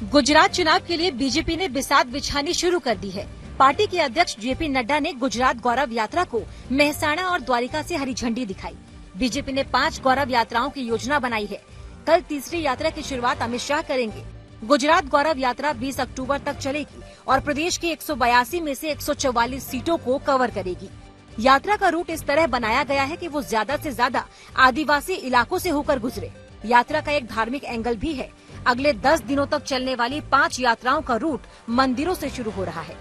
गुजरात चुनाव के लिए बीजेपी ने बिसात बिछानी शुरू कर दी है। पार्टी के अध्यक्ष जेपी नड्डा ने गुजरात गौरव यात्रा को मेहसाणा और द्वारिका से हरी झंडी दिखाई। बीजेपी ने 5 गौरव यात्राओं की योजना बनाई है। कल तीसरी यात्रा की शुरुआत अमित शाह करेंगे। गुजरात गौरव यात्रा 20 अक्टूबर तक चलेगी और प्रदेश की 182 में से 144 सीटों को कवर करेगी। यात्रा का रूट इस तरह बनाया गया है कि वो ज्यादा से ज्यादा आदिवासी इलाकों से होकर गुजरे। यात्रा का एक धार्मिक एंगल भी है। अगले 10 दिनों तक चलने वाली 5 यात्राओं का रूट मंदिरों से शुरू हो रहा है।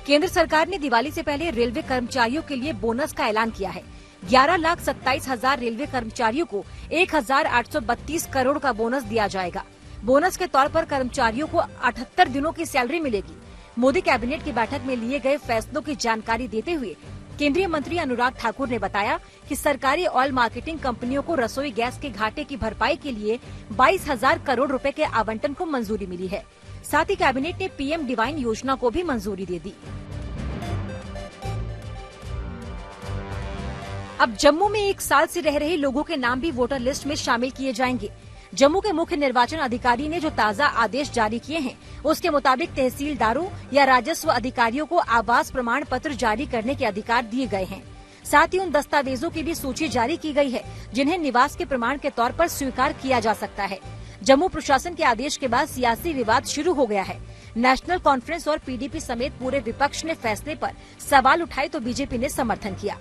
केंद्र सरकार ने दिवाली से पहले रेलवे कर्मचारियों के लिए बोनस का ऐलान किया है। 11,27,000 रेलवे कर्मचारियों को 1,832 करोड़ का बोनस दिया जाएगा। बोनस के तौर पर कर्मचारियों को 78 दिनों की सैलरी मिलेगी। मोदी कैबिनेट की बैठक में लिए गए फैसलों की जानकारी देते हुए केंद्रीय मंत्री अनुराग ठाकुर ने बताया कि सरकारी ऑयल मार्केटिंग कंपनियों को रसोई गैस के घाटे की भरपाई के लिए 22,000 करोड़ रुपए के आवंटन को मंजूरी मिली है। साथ ही कैबिनेट ने पीएम डिवाइन योजना को भी मंजूरी दे दी। अब जम्मू में 1 साल से रह रहे लोगों के नाम भी वोटर लिस्ट में शामिल किए जाएंगे। जम्मू के मुख्य निर्वाचन अधिकारी ने जो ताज़ा आदेश जारी किए हैं, उसके मुताबिक तहसीलदारों या राजस्व अधिकारियों को आवास प्रमाण पत्र जारी करने के अधिकार दिए गए हैं। साथ ही उन दस्तावेजों की भी सूची जारी की गई है जिन्हें निवास के प्रमाण के तौर पर स्वीकार किया जा सकता है। जम्मू प्रशासन के आदेश के बाद सियासी विवाद शुरू हो गया है। नेशनल कॉन्फ्रेंस और पीडीपी समेत पूरे विपक्ष ने फैसले पर सवाल उठाए तो बीजेपी ने समर्थन किया।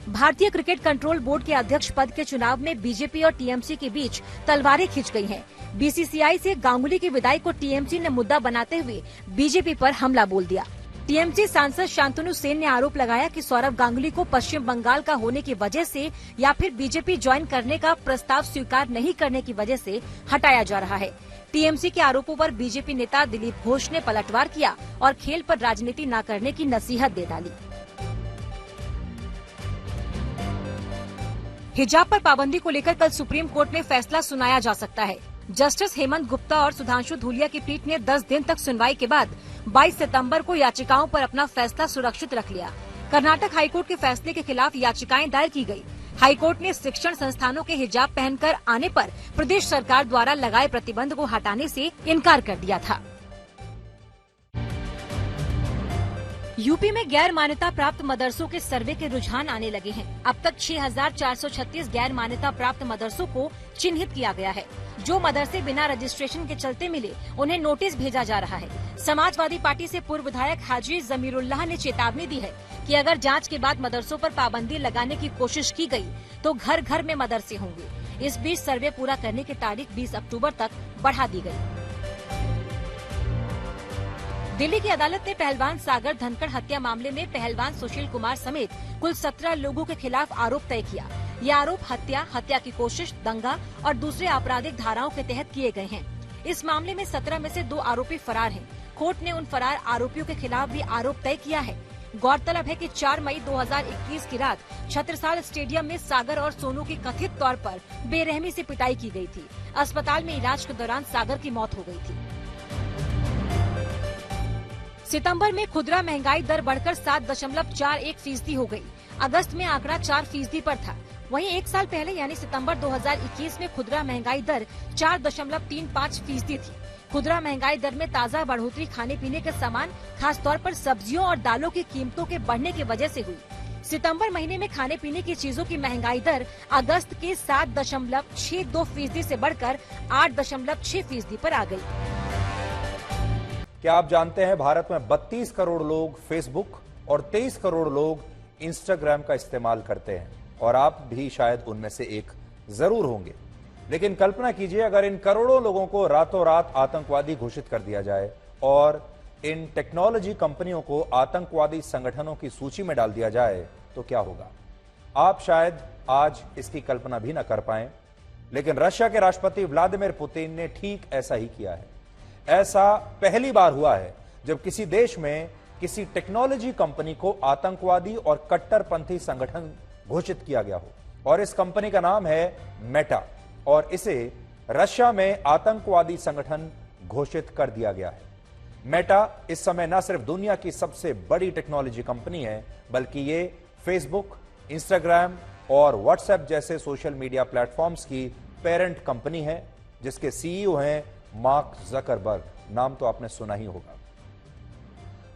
भारतीय क्रिकेट कंट्रोल बोर्ड के अध्यक्ष पद के चुनाव में बीजेपी और टीएमसी के बीच तलवारें खिंच गई हैं। बीसीसीआई से गांगुली की विदाई को टीएमसी ने मुद्दा बनाते हुए बीजेपी पर हमला बोल दिया। टीएमसी सांसद शांतनु सेन ने आरोप लगाया कि सौरव गांगुली को पश्चिम बंगाल का होने की वजह से या फिर बीजेपी ज्वाइन करने का प्रस्ताव स्वीकार नहीं करने की वजह से हटाया जा रहा है। टीएमसी के आरोपों पर बीजेपी नेता दिलीप घोष ने पलटवार किया और खेल पर राजनीति न करने की नसीहत दे डाली। हिजाब पर पाबंदी को लेकर कल सुप्रीम कोर्ट में फैसला सुनाया जा सकता है। जस्टिस हेमंत गुप्ता और सुधांशु धूलिया की पीठ ने 10 दिन तक सुनवाई के बाद 22 सितंबर को याचिकाओं पर अपना फैसला सुरक्षित रख लिया। कर्नाटक हाईकोर्ट के फैसले के खिलाफ याचिकाएं दायर की गई। हाईकोर्ट ने शिक्षण संस्थानों के हिजाब पहनकर आने पर प्रदेश सरकार द्वारा लगाए प्रतिबंध को हटाने से इनकार कर दिया था। यूपी में गैर मान्यता प्राप्त मदरसों के सर्वे के रुझान आने लगे हैं। अब तक 6,436 गैर मान्यता प्राप्त मदरसों को चिन्हित किया गया है। जो मदरसे बिना रजिस्ट्रेशन के चलते मिले, उन्हें नोटिस भेजा जा रहा है। समाजवादी पार्टी से पूर्व विधायक हाजी जमीरुल्लाह ने चेतावनी दी है कि अगर जांच के बाद मदरसों पर पाबंदी लगाने की कोशिश की गई तो घर घर में मदरसे होंगे। इस बीच सर्वे पूरा करने की तारीख 20 अक्टूबर तक बढ़ा दी गई। दिल्ली की अदालत ने पहलवान सागर धनखड़ हत्या मामले में पहलवान सुशील कुमार समेत कुल 17 लोगों के खिलाफ आरोप तय किया। ये आरोप हत्या की कोशिश, दंगा और दूसरे आपराधिक धाराओं के तहत किए गए हैं। इस मामले में 17 में से 2 आरोपी फरार हैं। कोर्ट ने उन फरार आरोपियों के खिलाफ भी आरोप तय किया है। गौरतलब है कि 4 मई 2021 की रात छत्रसाल स्टेडियम में सागर और सोनू की कथित तौर पर बेरहमी से पिटाई की गई थी। अस्पताल में इलाज के दौरान सागर की मौत हो गई थी। सितंबर में खुदरा महंगाई दर बढ़कर 7.41% हो गई। अगस्त में आंकड़ा 4% पर था। वहीं 1 साल पहले यानी सितंबर 2021 में खुदरा महंगाई दर 4.35% थी। खुदरा महंगाई दर में ताज़ा बढ़ोतरी खाने पीने के सामान, खास तौर पर सब्जियों और दालों की कीमतों के बढ़ने की वजह से हुई। सितंबर महीने में खाने पीने की चीजों की महंगाई दर अगस्त के 7.62% से बढ़कर 8.6% पर आ गई। क्या आप जानते हैं भारत में 32 करोड़ लोग फेसबुक और 23 करोड़ लोग इंस्टाग्राम का इस्तेमाल करते हैं और आप भी शायद उनमें से एक जरूर होंगे। लेकिन कल्पना कीजिए अगर इन करोड़ों लोगों को रातों रात आतंकवादी घोषित कर दिया जाए और इन टेक्नोलॉजी कंपनियों को आतंकवादी संगठनों की सूची में डाल दिया जाए तो क्या होगा। आप शायद आज इसकी कल्पना भी न कर पाए, लेकिन रशिया के राष्ट्रपति व्लादिमीर पुतिन ने ठीक ऐसा ही किया है। ऐसा पहली बार हुआ है जब किसी देश में किसी टेक्नोलॉजी कंपनी को आतंकवादी और कट्टरपंथी संगठन घोषित किया गया हो, और इस कंपनी का नाम है मेटा, और इसे रशिया में आतंकवादी संगठन घोषित कर दिया गया है। मेटा इस समय न सिर्फ दुनिया की सबसे बड़ी टेक्नोलॉजी कंपनी है, बल्कि ये फेसबुक, इंस्टाग्राम और व्हाट्सएप जैसे सोशल मीडिया प्लेटफॉर्म्स की पेरेंट कंपनी है, जिसके सीईओ हैं मार्क जकरबर्ग। नाम तो आपने सुना ही होगा।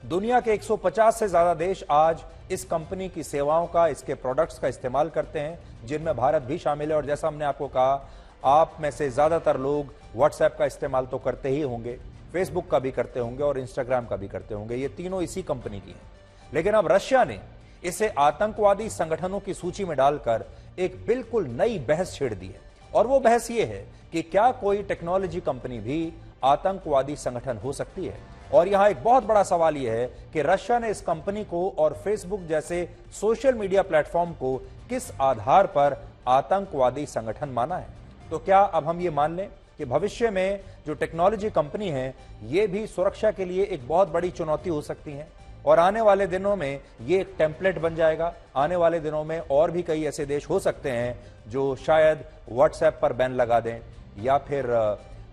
दुनिया के 150 से ज्यादा देश आज इस कंपनी की सेवाओं का, इसके प्रोडक्ट्स का इस्तेमाल करते हैं, जिनमें भारत भी शामिल है। और जैसा हमने आपको कहा, आप में से ज्यादातर लोग व्हाट्सएप का इस्तेमाल तो करते ही होंगे, फेसबुक का भी करते होंगे और इंस्टाग्राम का भी करते होंगे। ये तीनों इसी कंपनी की हैं। लेकिन अब रशिया ने इसे आतंकवादी संगठनों की सूची में डालकर एक बिल्कुल नई बहस छेड़ दी है। और वो बहस ये है कि क्या कोई टेक्नोलॉजी कंपनी भी आतंकवादी संगठन हो सकती है। और यहां एक बहुत बड़ा सवाल यह है कि रशिया ने इस कंपनी को और फेसबुक जैसे सोशल मीडिया प्लेटफॉर्म को किस आधार पर आतंकवादी संगठन माना है। तो क्या अब हम ये मान लें कि भविष्य में जो टेक्नोलॉजी कंपनी है, ये भी सुरक्षा के लिए एक बहुत बड़ी चुनौती हो सकती है। और आने वाले दिनों में ये एक टेम्पलेट बन जाएगा। आने वाले दिनों में और भी कई ऐसे देश हो सकते हैं जो शायद व्हाट्सएप पर बैन लगा दें, या फिर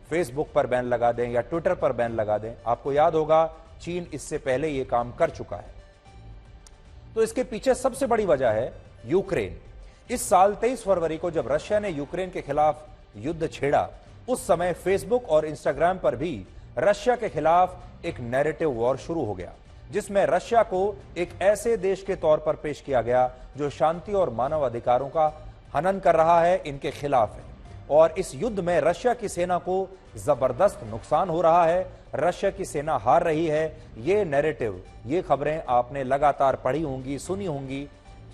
फेसबुक पर बैन लगा दें, या ट्विटर पर बैन लगा दें। आपको याद होगा, चीन इससे पहले ये काम कर चुका है। तो इसके पीछे सबसे बड़ी वजह है यूक्रेन। इस साल 23 फरवरी को जब रशिया ने यूक्रेन के खिलाफ युद्ध छेड़ा, उस समय फेसबुक और इंस्टाग्राम पर भी रशिया के खिलाफ एक नैरेटिव वॉर शुरू हो गया, जिसमें रशिया को एक ऐसे देश के तौर पर पेश किया गया जो शांति और मानव अधिकारों का हनन कर रहा है, इनके खिलाफ है। और इस युद्ध में रशिया की सेना को जबरदस्त नुकसान हो रहा है, रशिया की सेना हार रही है। ये नैरेटिव, ये खबरें आपने लगातार पढ़ी होंगी, सुनी होंगी।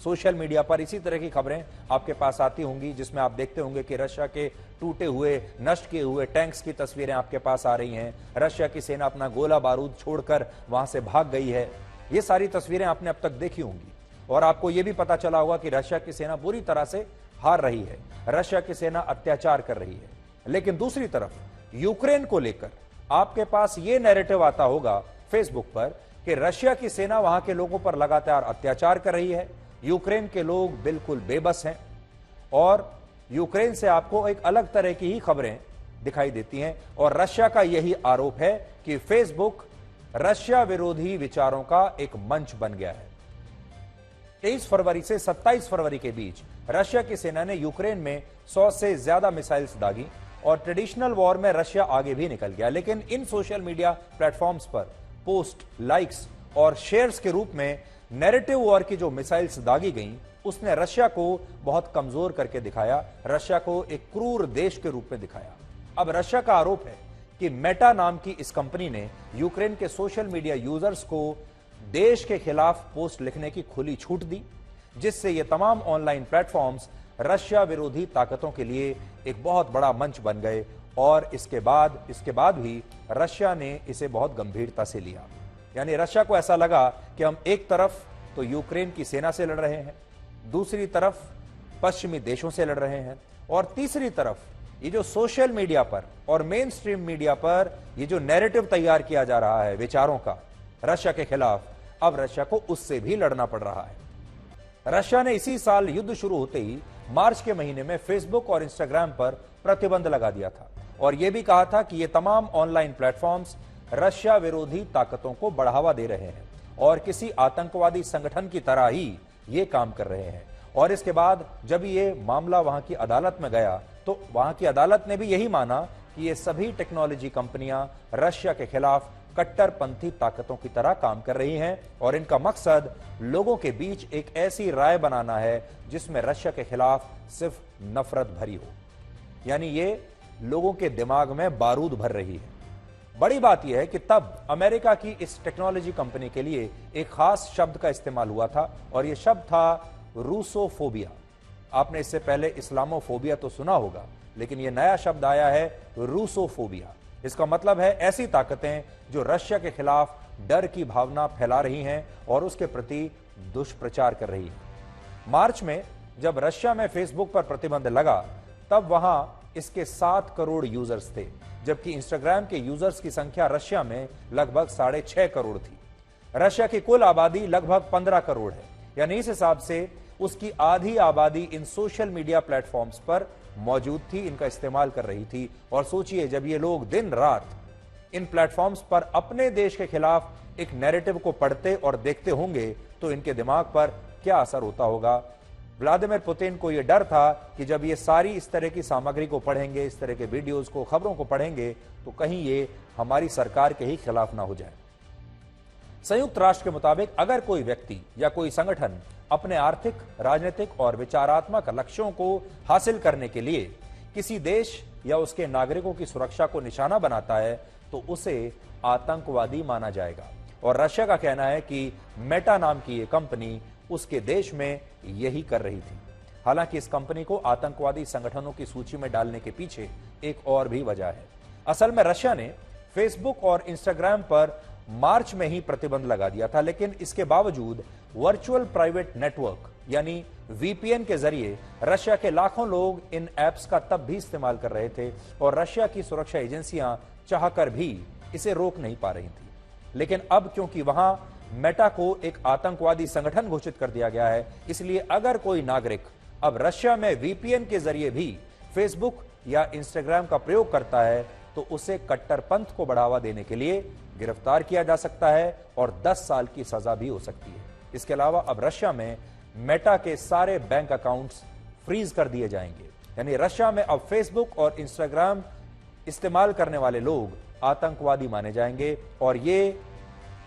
सोशल मीडिया पर इसी तरह की खबरें आपके पास आती होंगी, जिसमें आप देखते होंगे कि रशिया के टूटे हुए, नष्ट किए हुए टैंक्स की तस्वीरें आपके पास आ रही हैं। रशिया की सेना अपना गोला बारूद छोड़कर वहां से भाग गई है। ये सारी तस्वीरें आपने अब तक देखी होंगी। और आपको यह भी पता चला होगा कि रशिया की सेना बुरी तरह से हार रही है, रशिया की सेना अत्याचार कर रही है। लेकिन दूसरी तरफ यूक्रेन को लेकर आपके पास यह नैरेटिव आता होगा फेसबुक पर कि रशिया की सेना वहां के लोगों पर लगातार अत्याचार कर रही है, यूक्रेन के लोग बिल्कुल बेबस हैं। और यूक्रेन से आपको एक अलग तरह की ही खबरें दिखाई देती हैं। और रशिया का यही आरोप है कि फेसबुक रशिया विरोधी विचारों का एक मंच बन गया है। 23 फरवरी से 27 फरवरी के बीच रशिया की सेना ने यूक्रेन में 100 से ज्यादा मिसाइल्स दागी और ट्रेडिशनल वॉर में रशिया आगे भी निकल गया। लेकिन इन सोशल मीडिया प्लेटफॉर्म्स पर पोस्ट, लाइक्स और शेयर्स के रूप में नैरेटिव वॉर की जो मिसाइल्स दागी गईं, उसने रशिया को बहुत कमजोर करके दिखाया, रशिया को एक क्रूर देश के रूप में दिखाया। अब रशिया का आरोप है कि मेटा नाम की इस कंपनी ने यूक्रेन के सोशल मीडिया यूजर्स को देश के खिलाफ पोस्ट लिखने की खुली छूट दी, जिससे ये तमाम ऑनलाइन प्लेटफॉर्म्स रशिया विरोधी ताकतों के लिए एक बहुत बड़ा मंच बन गए। और इसके बाद भी रशिया ने इसे बहुत गंभीरता से लिया। यानी रशिया को ऐसा लगा कि हम एक तरफ तो यूक्रेन की सेना से लड़ रहे हैं, दूसरी तरफ पश्चिमी देशों से लड़ रहे हैं, और तीसरी तरफ ये जो सोशल मीडिया पर और मेन स्ट्रीम मीडिया पर ये जो नैरेटिव तैयार किया जा रहा है विचारों का रशिया के खिलाफ, अब रशिया को उससे भी लड़ना पड़ रहा है। रशिया ने इसी साल युद्ध शुरू होते ही मार्च के महीने में फेसबुक और इंस्टाग्राम पर प्रतिबंध लगा दिया था और यह भी कहा था कि ये तमाम ऑनलाइन प्लेटफॉर्म्स रशिया विरोधी ताकतों को बढ़ावा दे रहे हैं और किसी आतंकवादी संगठन की तरह ही ये काम कर रहे हैं। और इसके बाद जब ये मामला वहां की अदालत में गया तो वहां की अदालत ने भी यही माना कि ये सभी टेक्नोलॉजी कंपनियां रशिया के खिलाफ कट्टरपंथी ताकतों की तरह काम कर रही हैं और इनका मकसद लोगों के बीच एक ऐसी राय बनाना है जिसमें रशिया के खिलाफ सिर्फ नफरत भरी हो। यानी ये लोगों के दिमाग में बारूद भर रही है। बड़ी बात यह है कि तब अमेरिका की इस टेक्नोलॉजी कंपनी के लिए एक खास शब्द का इस्तेमाल हुआ था और यह शब्द था रूसोफोबिया। आपने इससे पहले इस्लामोफोबिया तो सुना होगा, लेकिन यह नया शब्द आया है रूसोफोबिया। इसका मतलब है ऐसी ताकतें जो रशिया के खिलाफ डर की भावना फैला रही हैं और उसके प्रति दुष्प्रचार कर रही हैं। मार्च में जब रशिया में फेसबुक पर प्रतिबंध लगा तब वहां इसके 7 करोड़ यूजर्स थे, जबकि इंस्टाग्राम के यूजर्स की संख्या रशिया में लगभग 6.5 करोड़ थी। रशिया की कुल आबादी लगभग 15 करोड़ है, यानी इस हिसाब से उसकी आधी आबादी इन सोशल मीडिया प्लेटफॉर्म्स पर मौजूद थी, इनका इस्तेमाल कर रही थी। और सोचिए, जब ये लोग दिन रात इन प्लेटफॉर्म्स पर अपने देश के खिलाफ एक नैरेटिव को पढ़ते और देखते होंगे तो इनके दिमाग पर क्या असर होता होगा। व्लादिमीर पुतिन को यह डर था कि जब ये सारी इस तरह की सामग्री को पढ़ेंगे, इस तरह के वीडियोस को, खबरों को पढ़ेंगे, तो कहीं ये हमारी सरकार के ही खिलाफ ना हो जाए। संयुक्त राष्ट्र के मुताबिक अगर कोई व्यक्ति या कोई संगठन अपने आर्थिक, राजनीतिक और विचारात्मक लक्ष्यों को हासिल करने के लिए किसी देश या उसके नागरिकों की सुरक्षा को निशाना बनाता है तो उसे आतंकवादी माना जाएगा। और रशिया का कहना है कि मेटा नाम की ये कंपनी उसके देश में यही कर रही थी। हालांकि इस कंपनी को आतंकवादी संगठनों की सूची में डालने के पीछे एक और भी वजह है। असल में रशिया ने फेसबुक और इंस्टाग्राम पर मार्च में ही प्रतिबंध लगा दिया था, लेकिन इसके बावजूद वर्चुअल प्राइवेट नेटवर्क यानी वीपीएन के जरिए रशिया के लाखों लोग इन ऐप्स का तब भी इस्तेमाल कर रहे थे और रशिया की सुरक्षा एजेंसियां चाहकर भी इसे रोक नहीं पा रही थी। लेकिन अब क्योंकि वहां मेटा को एक आतंकवादी संगठन घोषित कर दिया गया है, इसलिए अगर कोई नागरिक अब रशिया में वीपीएन के जरिए भी फेसबुक या इंस्टाग्राम का प्रयोग करता है तो उसे कट्टरपंथ को बढ़ावा देने के लिए गिरफ्तार किया जा सकता है और 10 साल की सजा भी हो सकती है। इसके अलावा अब रशिया में मेटा के सारे बैंक अकाउंट्स फ्रीज कर दिए जाएंगे। यानी रशिया में अब फेसबुक और इंस्टाग्राम इस्तेमाल करने वाले लोग आतंकवादी माने जाएंगे और ये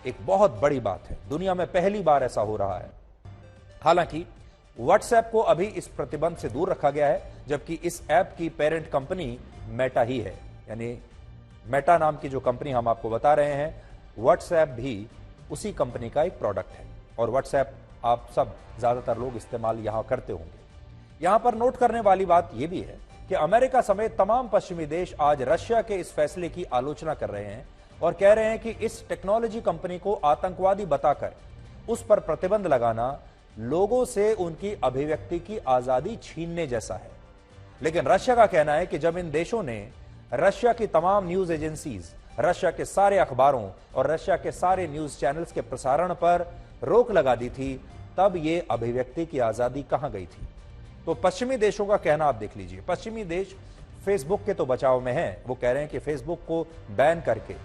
एक बहुत बड़ी बात है। दुनिया में पहली बार ऐसा हो रहा है। हालांकि व्हाट्सएप को अभी इस प्रतिबंध से दूर रखा गया है, जबकि इस ऐप की पेरेंट कंपनी मेटा ही है। यानी मेटा नाम की जो कंपनी हम आपको बता रहे हैं, व्हाट्सएप भी उसी कंपनी का एक प्रोडक्ट है और व्हाट्सएप आप सब ज्यादातर लोग इस्तेमाल यहां करते होंगे। यहां पर नोट करने वाली बात यह भी है कि अमेरिका समेत तमाम पश्चिमी देश आज रशिया के इस फैसले की आलोचना कर रहे हैं और कह रहे हैं कि इस टेक्नोलॉजी कंपनी को आतंकवादी बताकर उस पर प्रतिबंध लगाना लोगों से उनकी अभिव्यक्ति की आजादी छीनने जैसा है। लेकिन रशिया का कहना है कि जब इन देशों ने रशिया की तमाम न्यूज एजेंसीज, रशिया के सारे अखबारों और रशिया के सारे न्यूज चैनल्स के प्रसारण पर रोक लगा दी थी, तब ये अभिव्यक्ति की आजादी कहां गई थी। तो पश्चिमी देशों का कहना आप देख लीजिए। पश्चिमी देश फेसबुक के तो बचाव में हैं। वो कह रहे हैं कि फेसबुक को बैन करके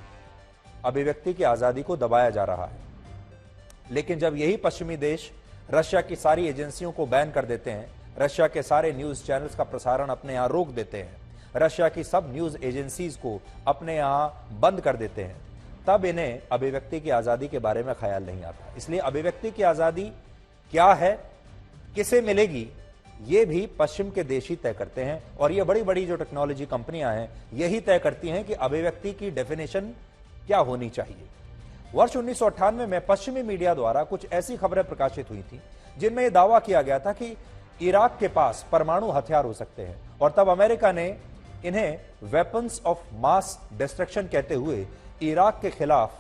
अभिव्यक्ति की आजादी को दबाया जा रहा है। लेकिन जब यही पश्चिमी देश रशिया की सारी एजेंसियों को बैन कर देते हैं, रशिया के सारे न्यूज चैनल्स का प्रसारण अपने यहां रोक देते हैं, रशिया की सब न्यूज एजेंसीज को अपने यहां बंद कर देते हैं, तब इन्हें अभिव्यक्ति की आजादी के बारे में ख्याल नहीं आता। इसलिए अभिव्यक्ति की आजादी क्या है, किसे मिलेगी, ये भी पश्चिम के देश ही तय करते हैं और ये बड़ी बड़ी जो टेक्नोलॉजी कंपनियां हैं यही तय करती हैं कि अभिव्यक्ति की डेफिनेशन क्या होनी चाहिए। वर्ष 1998 में पश्चिमी मीडिया द्वारा कुछ ऐसी खबरें प्रकाशित हुई थी जिनमें यह दावा किया गया था कि इराक के पास परमाणु हथियार हो सकते हैं और तब अमेरिका ने इन्हें वेपन्स ऑफ मास डिस्ट्रक्शन कहते हुए इराक के खिलाफ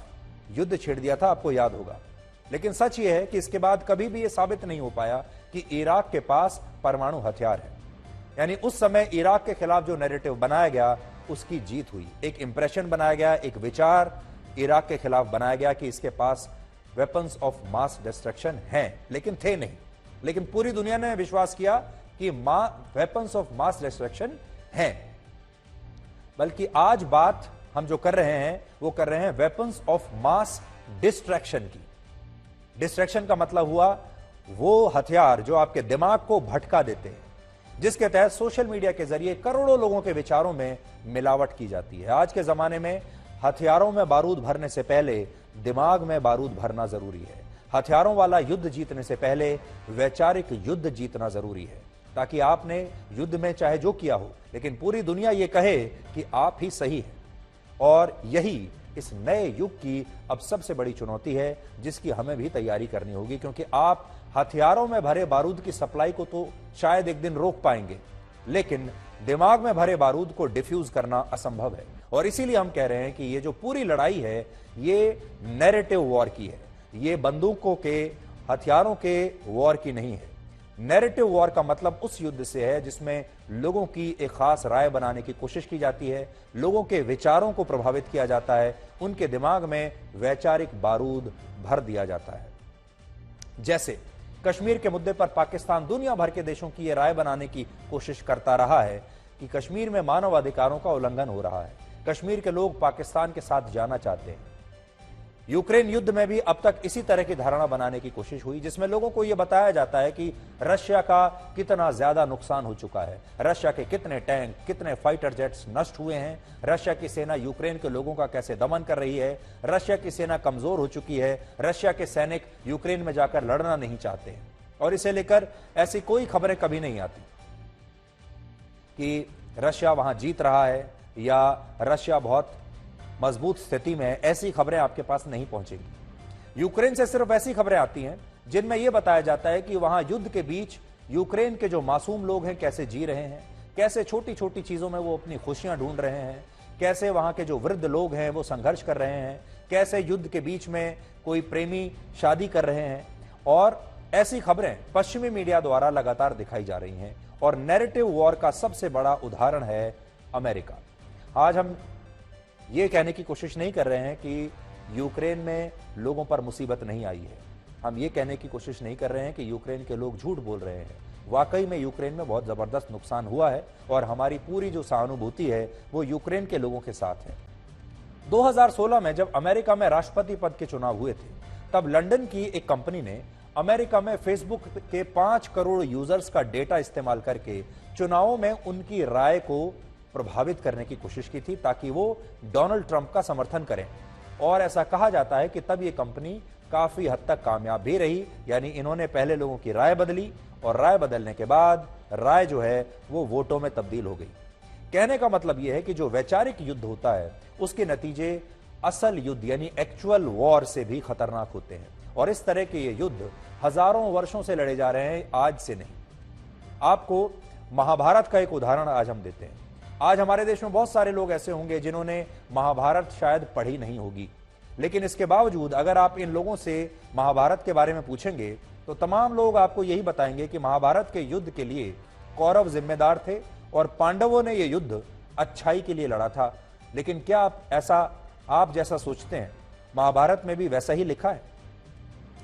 युद्ध छेड़ दिया था, आपको याद होगा। लेकिन सच यह है कि इसके बाद कभी भी यह साबित नहीं हो पाया कि इराक के पास परमाणु हथियार है। यानी उस समय इराक के खिलाफ जो नैरेटिव बनाया गया उसकी जीत हुई। एक इंप्रेशन बनाया गया, एक विचार इराक के खिलाफ बनाया गया कि इसके पास वेपन्स ऑफ मास डिस्ट्रक्शन हैं, लेकिन थे नहीं। लेकिन पूरी दुनिया ने विश्वास किया कि वेपन्स ऑफ मास डिस्ट्रक्शन हैं। बल्कि आज बात हम जो कर रहे हैं वो कर रहे हैं वेपन्स ऑफ मास डिस्ट्रैक्शन की। डिस्ट्रैक्शन का मतलब हुआ वो हथियार जो आपके दिमाग को भटका देते हैं, जिसके तहत सोशल मीडिया के जरिए करोड़ों लोगों के विचारों में मिलावट की जाती है। आज के जमाने में हथियारों में बारूद भरने से पहले दिमाग में बारूद भरना जरूरी है। हथियारों वाला युद्ध जीतने से पहले वैचारिक युद्ध जीतना जरूरी है, ताकि आपने युद्ध में चाहे जो किया हो लेकिन पूरी दुनिया ये कहे कि आप ही सही हैं। और यही इस नए युग की अब सबसे बड़ी चुनौती है जिसकी हमें भी तैयारी करनी होगी, क्योंकि आप हथियारों में भरे बारूद की सप्लाई को तो शायद एक दिन रोक पाएंगे, लेकिन दिमाग में भरे बारूद को डिफ्यूज करना असंभव है। और इसीलिए हम कह रहे हैं कि ये जो पूरी लड़ाई है ये नैरेटिव वॉर की है, ये बंदूकों के, हथियारों के वॉर की नहीं है। नैरेटिव वॉर का मतलब उस युद्ध से है जिसमें लोगों की एक खास राय बनाने की कोशिश की जाती है, लोगों के विचारों को प्रभावित किया जाता है, उनके दिमाग में वैचारिक बारूद भर दिया जाता है। जैसे कश्मीर के मुद्दे पर पाकिस्तान दुनिया भर के देशों की यह राय बनाने की कोशिश करता रहा है कि कश्मीर में मानव अधिकारों का उल्लंघन हो रहा है, कश्मीर के लोग पाकिस्तान के साथ जाना चाहते हैं। यूक्रेन युद्ध में भी अब तक इसी तरह की धारणा बनाने की कोशिश हुई, जिसमें लोगों को यह बताया जाता है कि रशिया का कितना ज्यादा नुकसान हो चुका है, रशिया के कितने टैंक, कितने फाइटर जेट्स नष्ट हुए हैं, रशिया की सेना यूक्रेन के लोगों का कैसे दमन कर रही है, रशिया की सेना कमजोर हो चुकी है, रशिया के सैनिक यूक्रेन में जाकर लड़ना नहीं चाहते हैं। और इसे लेकर ऐसी कोई खबरें कभी नहीं आती कि रशिया वहां जीत रहा है या रशिया बहुत मजबूत स्थिति में है। ऐसी खबरें आपके पास नहीं पहुंचेंगी। यूक्रेन से सिर्फ ऐसी खबरें आती हैं जिनमें यह बताया जाता है कि वहां युद्ध के बीच यूक्रेन के जो मासूम लोग हैं कैसे जी रहे हैं, कैसे छोटी छोटी चीजों में वो अपनी खुशियां ढूंढ रहे हैं, कैसे वहां के जो वृद्ध लोग हैं वो संघर्ष कर रहे हैं, कैसे युद्ध के बीच में कोई प्रेमी शादी कर रहे हैं। और ऐसी खबरें पश्चिमी मीडिया द्वारा लगातार दिखाई जा रही हैं। और नैरेटिव वॉर का सबसे बड़ा उदाहरण है अमेरिका। आज हम ये कहने की कोशिश नहीं कर रहे हैं कि यूक्रेन में लोगों पर मुसीबत नहीं आई है, हम ये कहने की कोशिश नहीं कर रहे हैं कि यूक्रेन के लोग झूठ बोल रहे हैं। वाकई में यूक्रेन में बहुत जबरदस्त नुकसान हुआ है और हमारी पूरी जो सहानुभूति है वो यूक्रेन के लोगों के साथ है। 2016 में जब अमेरिका में राष्ट्रपति पद के चुनाव हुए थे, तब लंदन की एक कंपनी ने अमेरिका में फेसबुक के 5 करोड़ यूजर्स का डेटा इस्तेमाल करके चुनावों में उनकी राय को प्रभावित करने की कोशिश की थी ताकि वो डोनाल्ड ट्रंप का समर्थन करें। और ऐसा कहा जाता है कि तब ये कंपनी काफी हद तक कामयाब भी रही, यानी इन्होंने पहले लोगों की राय बदली और राय बदलने के बाद राय जो है वो वोटों में तब्दील हो गई। कहने का मतलब यह है कि जो वैचारिक युद्ध होता है उसके नतीजे असल युद्ध यानी एक्चुअल वॉर से भी खतरनाक होते हैं। और इस तरह के ये युद्ध हजारों वर्षों से लड़े जा रहे हैं, आज से नहीं। आपको महाभारत का एक उदाहरण आज हम देते हैं। आज हमारे देश में बहुत सारे लोग ऐसे होंगे जिन्होंने महाभारत शायद पढ़ी नहीं होगी, लेकिन इसके बावजूद अगर आप इन लोगों से महाभारत के बारे में पूछेंगे तो तमाम लोग आपको यही बताएंगे कि महाभारत के युद्ध के लिए कौरव जिम्मेदार थे और पांडवों ने यह युद्ध अच्छाई के लिए लड़ा था। लेकिन क्या आप जैसा सोचते हैं महाभारत में भी वैसा ही लिखा है?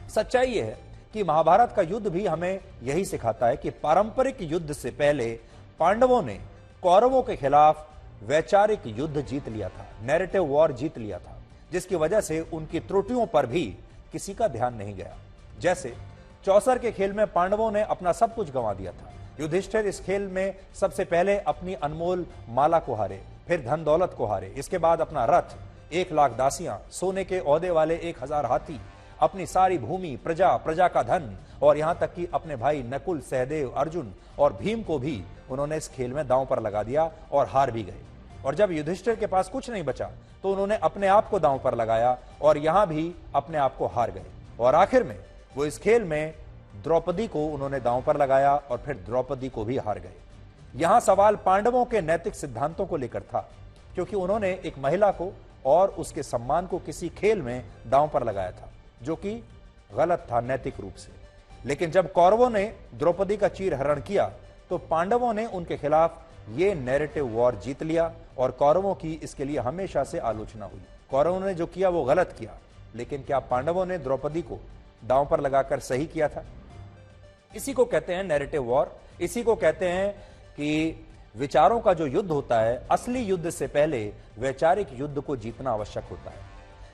सच्चाई यह है कि महाभारत का युद्ध भी हमें यही सिखाता है कि पारंपरिक युद्ध से पहले पांडवों ने कौरवों के खिलाफ वैचारिक युद्ध जीत लिया था, नैरेटिव वॉर जीत लिया था, जिसकी वजह से उनकी त्रुटियों पर भी किसी का ध्यान नहीं गया। जैसे चौसर के खेल में पांडवों ने अपना सब कुछ गंवा दिया था। युधिष्ठिर इस खेल में सबसे पहले अपनी अनमोल माला को हारे, फिर धन दौलत को हारे, इसके बाद अपना रथ, 1 लाख दासियां, सोने के औदे वाले 1000 हाथी, अपनी सारी भूमि, प्रजा का धन और यहां तक कि अपने भाई नकुल, सहदेव, अर्जुन और भीम को भी उन्होंने इस खेल में दांव पर लगा दिया और हार भी गए। और जब युधिष्ठिर के पास कुछ नहीं बचा तो उन्होंने अपने आप को दांव पर लगाया और यहां भी अपने आप को हार गए। और आखिर में वो इस खेल में द्रौपदी को उन्होंने दांव पर लगाया और फिर द्रौपदी को भी हार गए। यहां सवाल पांडवों के नैतिक सिद्धांतों को लेकर था, क्योंकि उन्होंने एक महिला को और उसके सम्मान को किसी खेल में दांव पर लगाया था, जो कि गलत था नैतिक रूप से। लेकिन जब कौरवों ने द्रौपदी का चीरहरण किया तो पांडवों ने उनके खिलाफ ये नैरेटिव वॉर जीत लिया और कौरवों की इसके लिए हमेशा से आलोचना हुई। कौरवों ने जो किया वो गलत किया, लेकिन क्या पांडवों ने द्रौपदी को दांव पर लगाकर सही किया था? इसी को कहते हैं नैरेटिव वॉर। इसी को कहते हैं कि विचारों का जो युद्ध होता है, असली युद्ध से पहले वैचारिक युद्ध को जीतना आवश्यक होता है।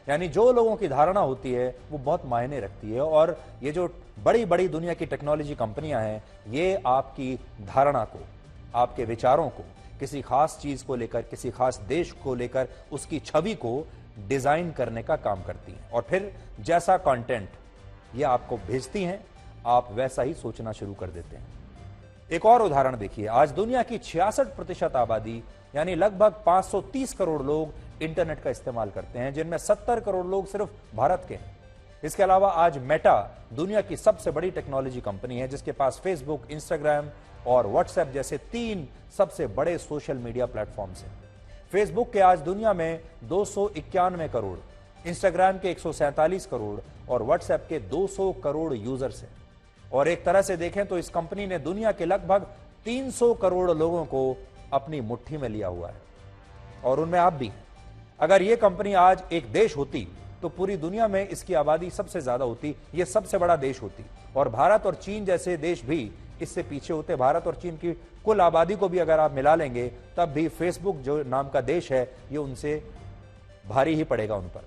यानी जो लोगों की धारणा होती है वो बहुत मायने रखती है। और ये जो बड़ी बड़ी दुनिया की टेक्नोलॉजी कंपनियां हैं, ये आपकी धारणा को, आपके विचारों को, किसी खास चीज को लेकर, किसी खास देश को लेकर उसकी छवि को डिजाइन करने का काम करती हैं और फिर जैसा कंटेंट ये आपको भेजती हैं, आप वैसा ही सोचना शुरू कर देते हैं। एक और उदाहरण देखिए। आज दुनिया की 66% आबादी यानी लगभग 530 करोड़ लोग इंटरनेट का इस्तेमाल करते हैं, जिनमें 70 करोड़ लोग सिर्फ भारत के हैं। इसके अलावा आज मेटा दुनिया की सबसे बड़ी टेक्नोलॉजी कंपनी है, जिसके पास फेसबुक, इंस्टाग्राम और व्हाट्सएप जैसे 3 सबसे बड़े सोशल मीडिया प्लेटफॉर्म्स हैं। फेसबुक के आज दुनिया में 291 करोड़, इंस्टाग्राम के 147 करोड़ और व्हाट्सएप के 200 करोड़ यूजर्स हैं। और एक तरह से देखें तो इस कंपनी ने दुनिया के लगभग 300 करोड़ लोगों को अपनी मुट्ठी में लिया हुआ है और उनमें आप भी। अगर यह कंपनी आज एक देश होती तो पूरी दुनिया में इसकी आबादी सबसे ज्यादा होती, यह सबसे बड़ा देश होती और भारत और चीन जैसे देश भी इससे पीछे होते। भारत और चीन की कुल आबादी को भी अगर आप मिला लेंगे तब भी फेसबुक जो नाम का देश है ये उनसे भारी ही पड़ेगा उन पर।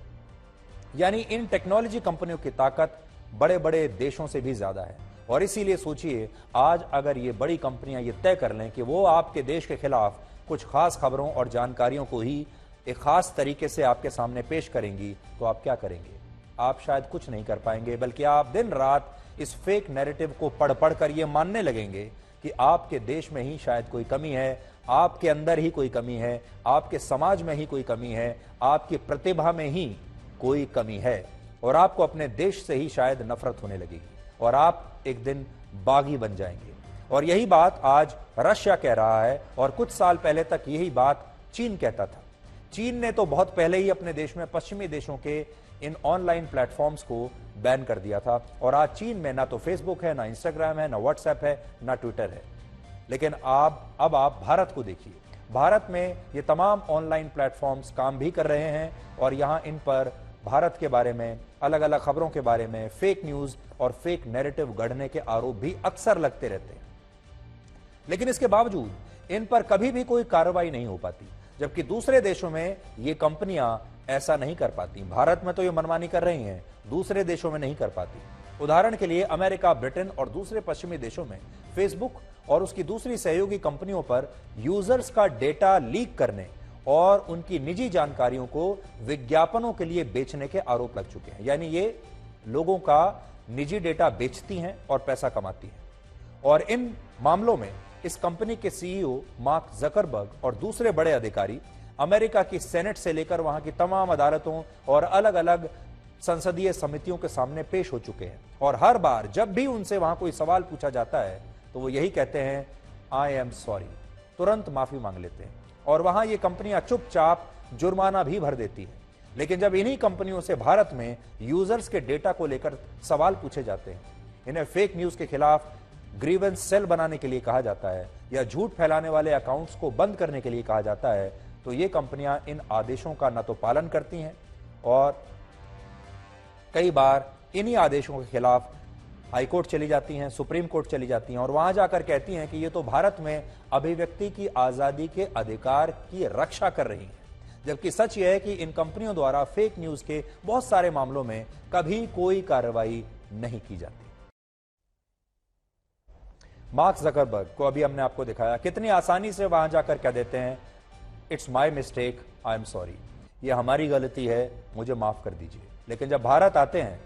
यानी इन टेक्नोलॉजी कंपनियों की ताकत बड़े बड़े देशों से भी ज्यादा है। और इसीलिए सोचिए, आज अगर ये बड़ी कंपनियां ये तय कर लें कि वो आपके देश के खिलाफ कुछ खास खबरों और जानकारियों को ही एक खास तरीके से आपके सामने पेश करेंगी, तो आप क्या करेंगे? आप शायद कुछ नहीं कर पाएंगे, बल्कि आप दिन रात इस फेक नैरेटिव को पढ़ पढ़ कर ये मानने लगेंगे कि आपके देश में ही शायद कोई कमी है, आपके अंदर ही कोई कमी है, आपके समाज में ही कोई कमी है, आपकी प्रतिभा में ही कोई कमी है, और आपको अपने देश से ही शायद नफरत होने लगेगी और आप एक दिन बागी बन जाएंगे। और यही बात आज रशिया कह रहा है, और कुछ साल पहले तक यही बात चीन कहता था। चीन ने तो बहुत पहले ही अपने देश में पश्चिमी देशों के इन ऑनलाइन प्लेटफॉर्म्स को बैन कर दिया था, और आज चीन में ना तो फेसबुक है, ना इंस्टाग्राम है, ना व्हाट्सएप है, ना ट्विटर है। लेकिन अब आप भारत को देखिए। भारत में ये तमाम ऑनलाइन प्लेटफॉर्म्स काम भी कर रहे हैं, और यहां इन पर भारत के बारे में, अलग अलग खबरों के बारे में फेक न्यूज और फेक नैरेटिव गढ़ने के आरोप भी अक्सर लगते रहते हैं। लेकिन इसके बावजूद इन पर कभी भी कोई कार्रवाई नहीं हो पाती, जबकि दूसरे देशों में ये कंपनियां ऐसा नहीं कर पाती। भारत में तो ये मनमानी कर रही हैं, दूसरे देशों में नहीं कर पाती। उदाहरण के लिए अमेरिका, ब्रिटेन और दूसरे पश्चिमी देशों में फेसबुक और उसकी दूसरी सहयोगी कंपनियों पर यूजर्स का डेटा लीक करने और उनकी निजी जानकारियों को विज्ञापनों के लिए बेचने के आरोप लग चुके हैं। यानी ये लोगों का निजी डेटा बेचती हैं और पैसा कमाती हैं। और इन मामलों में इस कंपनी के सीईओ मार्क जकरबर्ग और दूसरे बड़े अधिकारी अमेरिका की सेनेट से लेकर वहां की तमाम अदालतों और अलग अलग संसदीय समितियों के सामने पेश हो चुके हैं। और हर बार जब भी उनसे वहां कोई सवाल पूछा जाता है तो वो यही कहते हैं, आई एम सॉरी, तुरंत माफी मांग लेते हैं। और वहां ये कंपनियां चुपचाप जुर्माना भी भर देती है। लेकिन जब इन्हीं कंपनियों से भारत में यूजर्स के डेटा को लेकर सवाल पूछे जाते हैं, इन्हें फेक न्यूज के खिलाफ ग्रीवेंस सेल बनाने के लिए कहा जाता है या झूठ फैलाने वाले अकाउंट्स को बंद करने के लिए कहा जाता है, तो ये कंपनियां इन आदेशों का न तो पालन करती हैं और कई बार इन्हीं आदेशों के खिलाफ हाईकोर्ट चली जाती हैं, सुप्रीम कोर्ट चली जाती हैं और वहां जाकर कहती हैं कि ये तो भारत में अभिव्यक्ति की आजादी के अधिकार की रक्षा कर रही हैं। जबकि सच यह है कि इन कंपनियों द्वारा फेक न्यूज के बहुत सारे मामलों में कभी कोई कार्रवाई नहीं की जाती। मार्क जकरबर्ग को अभी हमने आपको दिखाया, कितनी आसानी से वहां जाकर कह देते हैं, it's my mistake, I am sorry, ये हमारी गलती है, मुझे माफ कर दीजिए। लेकिन जब भारत आते हैं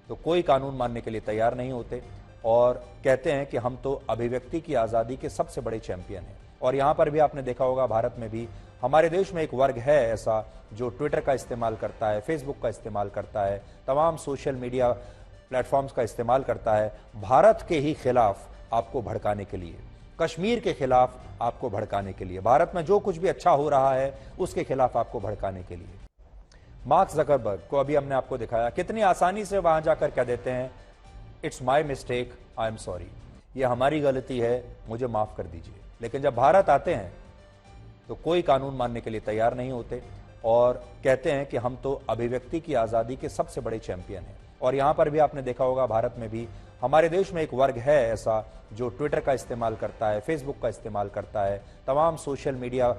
तो कोई कानून मानने के लिए तैयार नहीं होते और कहते हैं कि हम तो अभिव्यक्ति की आजादी के सबसे बड़े चैंपियन हैं। और यहां पर भी आपने देखा होगा, भारत में भी, हमारे देश में एक वर्ग है ऐसा जो ट्विटर का इस्तेमाल करता है, फेसबुक का इस्तेमाल करता है, तमाम सोशल मीडिया प्लेटफॉर्म्स का इस्तेमाल करता है भारत के ही खिलाफ आपको भड़काने के लिए, कश्मीर के खिलाफ आपको भड़काने के लिए, भारत में जो कुछ भी अच्छा हो रहा है उसके खिलाफ आपको भड़काने के लिए। मार्क जकरबर्ग को अभी हमने आपको दिखाया, कितनी आसानी से वहां जाकर कह देते हैं, it's my mistake, I am sorry, ये हमारी गलती है, मुझे माफ कर दीजिए। लेकिन जब भारत आते हैं तो कोई कानून मानने के लिए तैयार नहीं होते और कहते हैं कि हम तो अभिव्यक्ति की आजादी के सबसे बड़े चैंपियन हैं। और यहां पर भी आपने देखा होगा, भारत में भी, हमारे देश में एक वर्ग है ऐसा जो ट्विटर का इस्तेमाल करता है, फेसबुक का इस्तेमाल करता है, तमाम सोशल मीडिया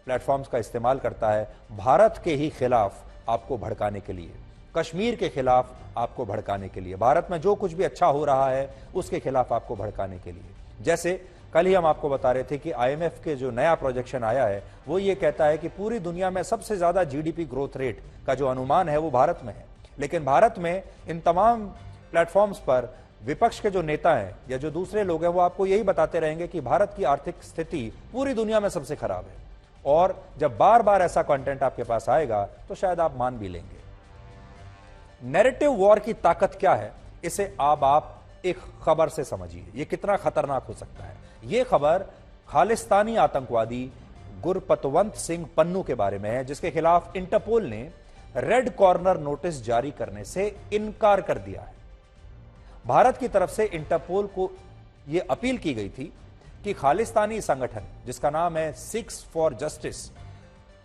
प्लेटफॉर्म्स का इस्तेमाल करता है भारत के ही खिलाफ आपको भड़काने के लिए, कश्मीर के खिलाफ आपको भड़काने के लिए, भारत में जो कुछ भी अच्छा हो रहा है उसके खिलाफ आपको भड़काने के लिए। जैसे कल ही हम आपको बता रहे थे कि आईएमएफ के जो नया प्रोजेक्शन आया है वो ये कहता है कि पूरी दुनिया में सबसे ज्यादा जीडीपी ग्रोथ रेट का जो अनुमान है वो भारत में है। लेकिन भारत में इन तमाम प्लेटफॉर्म्स पर विपक्ष के जो नेता हैं या जो दूसरे लोग हैं वो आपको यही बताते रहेंगे कि भारत की आर्थिक स्थिति पूरी दुनिया में सबसे खराब है। और जब बार बार ऐसा कंटेंट आपके पास आएगा तो शायद आप मान भी लेंगे। नैरेटिव वॉर की ताकत क्या है, इसे आप एक खबर से समझिए, यह कितना खतरनाक हो सकता है। यह खबर खालिस्तानी आतंकवादी गुरपतवंत सिंह पन्नू के बारे में है, जिसके खिलाफ इंटरपोल ने रेड कॉर्नर नोटिस जारी करने से इनकार कर दिया है। भारत की तरफ से इंटरपोल को यह अपील की गई थी कि खालिस्तानी संगठन जिसका नाम है सिक्स फॉर जस्टिस,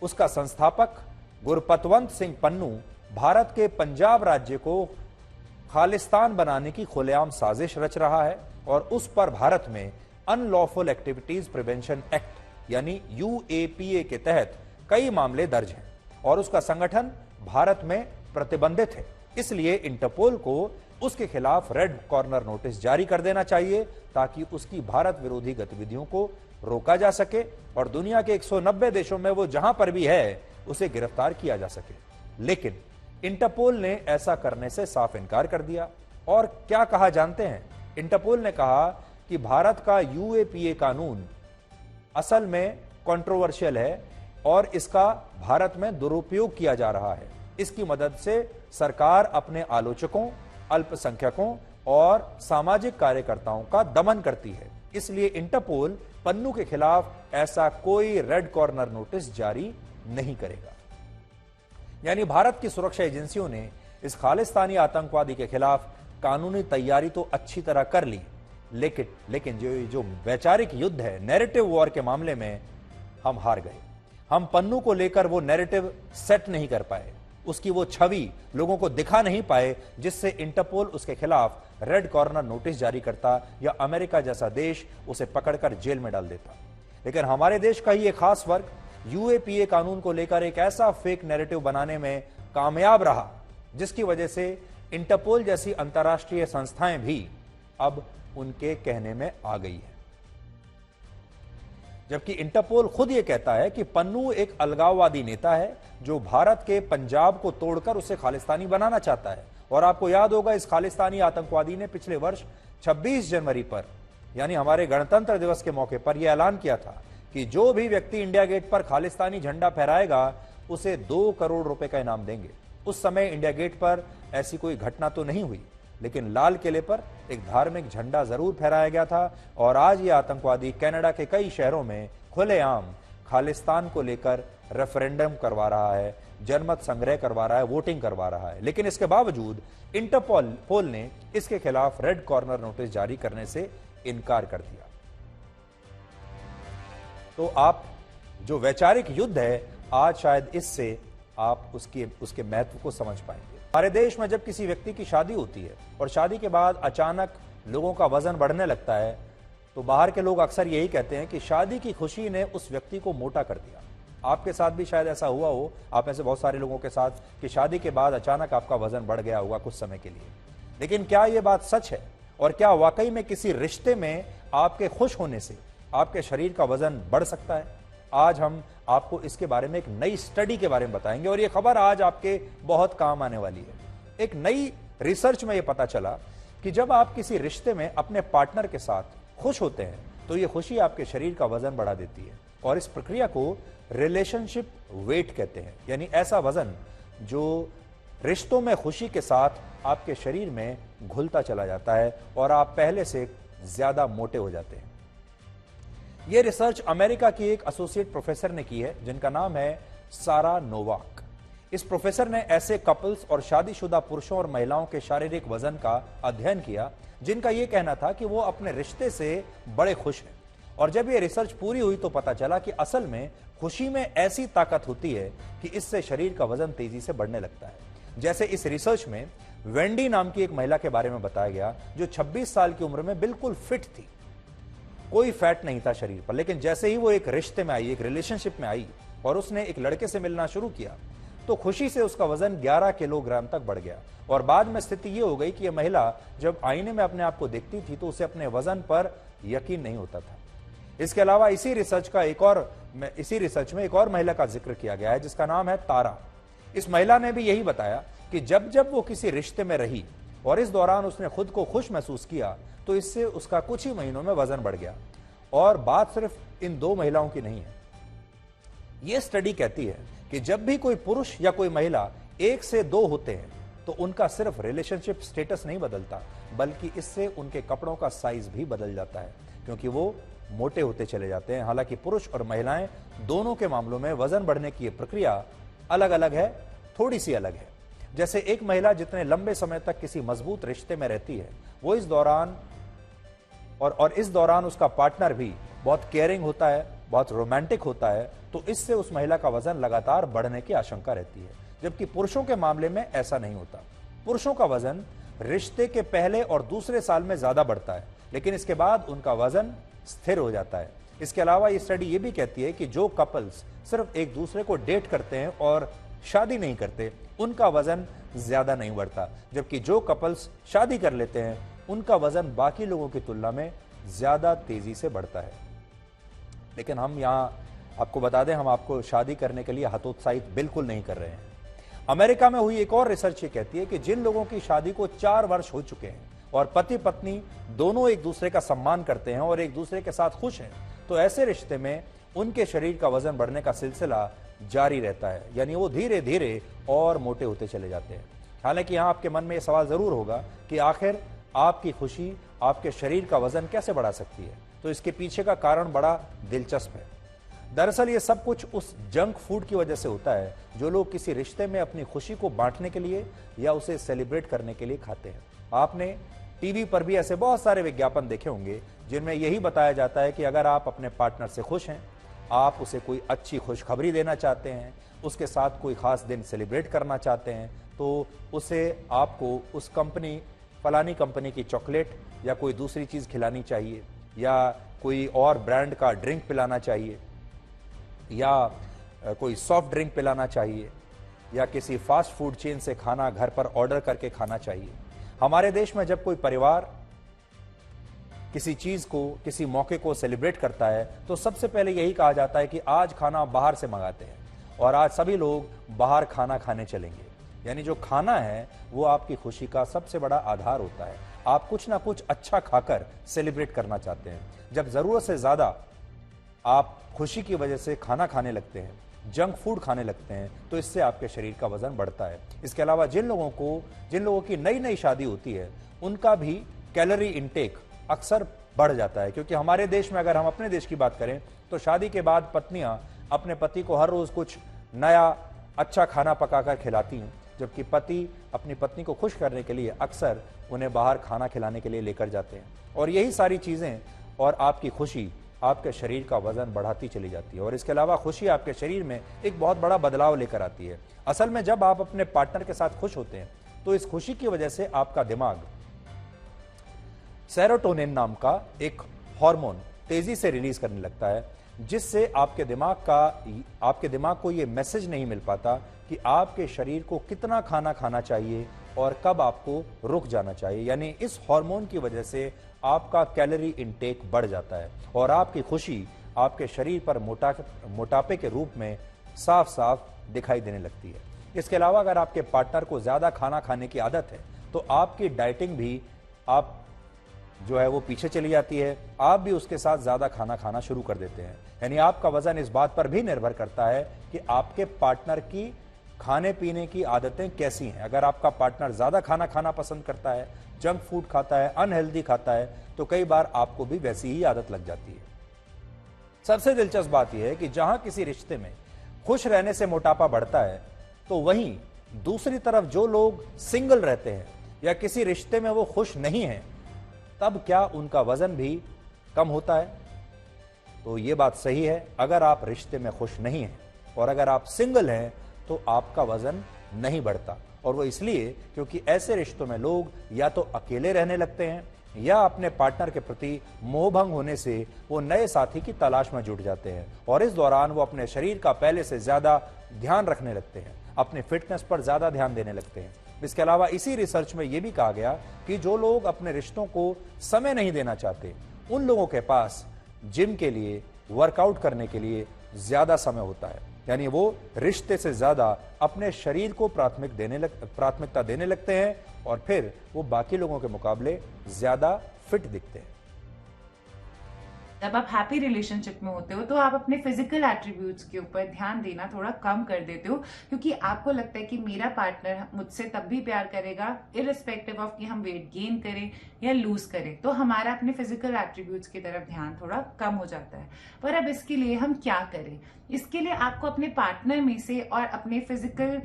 उसका संस्थापक गुरपतवंत सिंह पन्नू भारत के पंजाब राज्य को खालिस्तान बनाने की खुलेआम साजिश रच रहा है और उस पर भारत में अनलॉफुल एक्टिविटीज प्रिवेंशन एक्ट यानी यूएपीए के तहत कई मामले दर्ज हैं और उसका संगठन भारत में प्रतिबंधित है। इसलिए इंटरपोल को उसके खिलाफ रेड कॉर्नर नोटिस जारी कर देना चाहिए ताकि उसकी भारत विरोधी गतिविधियों को रोका जा सके और दुनिया के 190 देशों में वो जहां पर भी है उसे गिरफ्तार किया जा सके। लेकिन इंटरपोल ने ऐसा करने से साफ इनकार कर दिया। और क्या कहा जानते हैं? इंटरपोल ने कहा कि भारत का यूएपीए कानून असल में कंट्रोवर्शियल है और इसका भारत में दुरुपयोग किया जा रहा है। इसकी मदद से सरकार अपने आलोचकों, अल्पसंख्यकों और सामाजिक कार्यकर्ताओं का दमन करती है। इसलिए इंटरपोल पन्नू के खिलाफ ऐसा कोई रेड कॉर्नर नोटिस जारी नहीं करेगा। यानी भारत की सुरक्षा एजेंसियों ने इस खालिस्तानी आतंकवादी के खिलाफ कानूनी तैयारी तो अच्छी तरह कर ली, लेकिन जो वैचारिक युद्ध है, नैरेटिव वॉर के मामले में हम हार गए। हम पन्नू को लेकर वो नैरेटिव सेट नहीं कर पाए, उसकी वो छवि लोगों को दिखा नहीं पाए जिससे इंटरपोल उसके खिलाफ रेड कॉर्नर नोटिस जारी करता या अमेरिका जैसा देश उसे पकड़कर जेल में डाल देता। लेकिन हमारे देश का ही एक खास वर्ग यूएपीए कानून को लेकर एक ऐसा फेक नैरेटिव बनाने में कामयाब रहा जिसकी वजह से इंटरपोल जैसी अंतर्राष्ट्रीय संस्थाएं भी अब उनके कहने में आ गई है। जबकि इंटरपोल खुद यह कहता है कि पन्नू एक अलगाववादी नेता है जो भारत के पंजाब को तोड़कर उसे खालिस्तानी बनाना चाहता है। और आपको याद होगा, इस खालिस्तानी आतंकवादी ने पिछले वर्ष 26 जनवरी पर यानी हमारे गणतंत्र दिवस के मौके पर यह ऐलान किया था कि जो भी व्यक्ति इंडिया गेट पर खालिस्तानी झंडा फहराएगा उसे 2 करोड़ रुपए का इनाम देंगे। उस समय इंडिया गेट पर ऐसी कोई घटना तो नहीं हुई, लेकिन लाल किले पर एक धार्मिक झंडा जरूर फहराया गया था। और आज ये आतंकवादी कनाडा के कई शहरों में खुलेआम खालिस्तान को लेकर रेफरेंडम करवा रहा है, जनमत संग्रह करवा रहा है, वोटिंग करवा रहा है। लेकिन इसके बावजूद इंटरपोल ने इसके खिलाफ रेड कॉर्नर नोटिस जारी करने से इनकार कर दिया। तो आप जो वैचारिक युद्ध है, आज शायद इससे आप उसके महत्व को समझ पाएंगे। हमारे देश में जब किसी व्यक्ति की शादी होती है और शादी के बाद अचानक लोगों का वजन बढ़ने लगता है तो बाहर के लोग अक्सर यही कहते हैं कि शादी की खुशी ने उस व्यक्ति को मोटा कर दिया। आपके साथ भी शायद ऐसा हुआ हो, आप में से बहुत सारे लोगों के साथ, कि शादी के बाद अचानक आपका वजन बढ़ गया होगा कुछ समय के लिए। लेकिन क्या यह बात सच है? और क्या वाकई में किसी रिश्ते में आपके खुश होने से आपके शरीर का वजन बढ़ सकता है? आज हम आपको इसके बारे में एक नई स्टडी के बारे में बताएंगे और यह खबर आज आपके बहुत काम आने वाली है। एक नई रिसर्च में यह पता चला कि जब आप किसी रिश्ते में अपने पार्टनर के साथ खुश होते हैं तो यह खुशी आपके शरीर का वजन बढ़ा देती है। और इस प्रक्रिया को रिलेशनशिप वेट कहते हैं, यानी ऐसा वजन जो रिश्तों में खुशी के साथ आपके शरीर में घुलता चला जाता है और आप पहले से ज्यादा मोटे हो जाते हैं। यह रिसर्च अमेरिका की एक एसोसिएट प्रोफेसर ने की है जिनका नाम है सारा नोवाक। इस प्रोफेसर ने ऐसे कपल्स और शादीशुदा पुरुषों और महिलाओं के शारीरिक वजन का अध्ययन किया जिनका यह कहना था कि वो अपने रिश्ते से बड़े खुश हैं। और जब यह रिसर्च पूरी हुई तो पता चला कि असल में खुशी में ऐसी ताकत होती है कि इससे शरीर का वजन तेजी से बढ़ने लगता है। जैसे इस रिसर्च में वेंडी नाम की एक महिला के बारे में बताया गया जो 26 साल की उम्र में बिल्कुल फिट थी, कोई फैट नहीं था शरीर पर। लेकिन जैसे ही वो एक रिश्ते में आई, एक रिलेशनशिप में आई और उसने एक लड़के से मिलना शुरू किया तो खुशी से उसका वजन 11 किलोग्राम तक बढ़ गया। और बाद में स्थिति ये हो गई कि यह महिला जब आईने में अपने आप को देखती थी तो उसे अपने वजन पर यकीन नहीं होता था। इसके अलावा इसी रिसर्च में एक और महिला का जिक्र किया गया है जिसका नाम है तारा। इस महिला ने भी यही बताया कि जब जब वो किसी रिश्ते में रही और इस दौरान उसने खुद को खुश महसूस किया तो इससे उसका कुछ ही महीनों में वजन बढ़ गया। और बात सिर्फ इन 2 महिलाओं की नहीं है। यह स्टडी कहती है कि जब भी कोई पुरुष या कोई महिला 1 से 2 होते हैं तो उनका सिर्फ रिलेशनशिप स्टेटस नहीं बदलता बल्कि इससे उनके कपड़ों का साइज भी बदल जाता है क्योंकि वो मोटे होते चले जाते हैं। हालांकि पुरुष और महिलाएं दोनों के मामलों में वजन बढ़ने की प्रक्रिया अलग अलग है, थोड़ी सी अलग है। जैसे एक महिला जितने लंबे समय तक किसी मजबूत रिश्ते में रहती है वो इस दौरान उसका पार्टनर भी बहुत केयरिंग होता है, बहुत रोमांटिक होता है, तो इससे उस महिला का वजन लगातार बढ़ने की आशंका रहती है। जबकि पुरुषों के मामले में ऐसा नहीं होता। पुरुषों का वजन रिश्ते के पहले और दूसरे साल में ज्यादा बढ़ता है लेकिन इसके बाद उनका वजन स्थिर हो जाता है। इसके अलावा ये स्टडी ये भी कहती है कि जो कपल्स सिर्फ एक दूसरे को डेट करते हैं और शादी नहीं करते उनका वजन ज्यादा नहीं बढ़ता, जबकि जो कपल्स शादी कर लेते हैं उनका वजन बाकी लोगों की तुलना में ज्यादा तेजी से बढ़ता है। लेकिन हम यहाँ आपको बता दें, हम आपको शादी करने के लिए हतोत्साहित बिल्कुल नहीं कर रहे हैं। अमेरिका में हुई एक और रिसर्च ये कहती है कि जिन लोगों की शादी को 4 वर्ष हो चुके हैं और पति पत्नी दोनों एक दूसरे का सम्मान करते हैं और एक दूसरे के साथ खुश हैं, तो ऐसे रिश्ते में उनके शरीर का वजन बढ़ने का सिलसिला जारी रहता है, यानी वो धीरे धीरे और मोटे होते चले जाते हैं। हालांकि यहां आपके मन में यह सवाल जरूर होगा कि आखिर आपकी खुशी आपके शरीर का वजन कैसे बढ़ा सकती है। तो इसके पीछे का कारण बड़ा दिलचस्प है। दरअसल ये सब कुछ उस जंक फूड की वजह से होता है जो लोग किसी रिश्ते में अपनी खुशी को बांटने के लिए या उसे सेलिब्रेट करने के लिए खाते हैं। आपने टीवी पर भी ऐसे बहुत सारे विज्ञापन देखे होंगे जिनमें यही बताया जाता है कि अगर आप अपने पार्टनर से खुश हैं, आप उसे कोई अच्छी खुशखबरी देना चाहते हैं, उसके साथ कोई खास दिन सेलिब्रेट करना चाहते हैं, तो उसे आपको उस फलानी कंपनी की चॉकलेट या कोई दूसरी चीज खिलानी चाहिए, या कोई और ब्रांड का ड्रिंक पिलाना चाहिए, या कोई सॉफ्ट ड्रिंक पिलाना चाहिए, या किसी फास्ट फूड चेन से खाना घर पर ऑर्डर करके खाना चाहिए। हमारे देश में जब कोई परिवार किसी चीज को, किसी मौके को सेलिब्रेट करता है तो सबसे पहले यही कहा जाता है कि आज खाना बाहर से मंगाते हैं और आज सभी लोग बाहर खाना खाने चलेंगे। यानी जो खाना है वो आपकी खुशी का सबसे बड़ा आधार होता है। आप कुछ ना कुछ अच्छा खाकर सेलिब्रेट करना चाहते हैं। जब जरूरत से ज्यादा आप खुशी की वजह से खाना खाने लगते हैं, जंक फूड खाने लगते हैं, तो इससे आपके शरीर का वजन बढ़ता है। इसके अलावा जिन लोगों की नई नई शादी होती है उनका भी कैलोरी इंटेक अक्सर बढ़ जाता है, क्योंकि हमारे देश में, अगर हम अपने देश की बात करें, तो शादी के बाद पत्नियां अपने पति को हर रोज कुछ नया अच्छा खाना पकाकर खिलाती हैं, जबकि पति अपनी पत्नी को खुश करने के लिए अक्सर उन्हें बाहर खाना खिलाने के लिए लेकर जाते हैं। और यही सारी चीजें और आपकी खुशी आपके शरीर का वजन बढ़ाती चली जाती है। और इसके अलावा खुशी आपके शरीर में एक बहुत बड़ा बदलाव लेकर आती है। असल में जब आप अपने पार्टनर के साथ खुश होते हैं तो इस खुशी की वजह से आपका दिमाग सेरोटोनिन नाम का एक हार्मोन तेजी से रिलीज करने लगता है, जिससे आपके दिमाग को यह मैसेज नहीं मिल पाता कि आपके शरीर को कितना खाना खाना चाहिए और कब आपको रुक जाना चाहिए। यानी इस हार्मोन की वजह से आपका कैलोरी इंटेक बढ़ जाता है और आपकी खुशी आपके शरीर पर मोटापे के रूप में साफ साफ दिखाई देने लगती है। इसके अलावा अगर आपके पार्टनर को ज्यादा खाना खाने की आदत है तो आपकी डाइटिंग भी वो पीछे चली जाती है। आप भी उसके साथ ज्यादा खाना खाना शुरू कर देते हैं। यानी आपका वजन इस बात पर भी निर्भर करता है कि आपके पार्टनर की खाने पीने की आदतें कैसी हैं। अगर आपका पार्टनर ज्यादा खाना खाना पसंद करता है, जंक फूड खाता है, अनहेल्दी खाता है, तो कई बार आपको भी वैसी ही आदत लग जाती है। सबसे दिलचस्प बात यह है कि जहां किसी रिश्ते में खुश रहने से मोटापा बढ़ता है, तो वहीं दूसरी तरफ जो लोग सिंगल रहते हैं या किसी रिश्ते में वो खुश नहीं है, तब क्या उनका वजन भी कम होता है? तो ये बात सही है। अगर आप रिश्ते में खुश नहीं हैं और अगर आप सिंगल हैं तो आपका वजन नहीं बढ़ता। और वो इसलिए क्योंकि ऐसे रिश्तों में लोग या तो अकेले रहने लगते हैं या अपने पार्टनर के प्रति मोहभंग होने से वो नए साथी की तलाश में जुट जाते हैं और इस दौरान वो अपने शरीर का पहले से ज्यादा ध्यान रखने लगते हैं, अपने फिटनेस पर ज्यादा ध्यान देने लगते हैं। इसके अलावा इसी रिसर्च में यह भी कहा गया कि जो लोग अपने रिश्तों को समय नहीं देना चाहते, उन लोगों के पास जिम के लिए, वर्कआउट करने के लिए ज्यादा समय होता है। यानी वो रिश्ते से ज्यादा अपने शरीर को प्राथमिकता देने लगते हैं और फिर वो बाकी लोगों के मुकाबले ज्यादा फिट दिखते हैं। जब आप हैप्पी रिलेशनशिप में होते हो तो आप अपने फिजिकल एट्रीब्यूट्स के ऊपर ध्यान देना थोड़ा कम कर देते हो, क्योंकि आपको लगता है कि मेरा पार्टनर मुझसे तब भी प्यार करेगा इररिस्पेक्टिव ऑफ कि हम वेट गेन करें या लूज करें। तो हमारा अपने फिजिकल एट्रीब्यूट्स की तरफ ध्यान थोड़ा कम हो जाता है। पर अब इसके लिए हम क्या करें? इसके लिए आपको अपने पार्टनर में से और अपने फिजिकल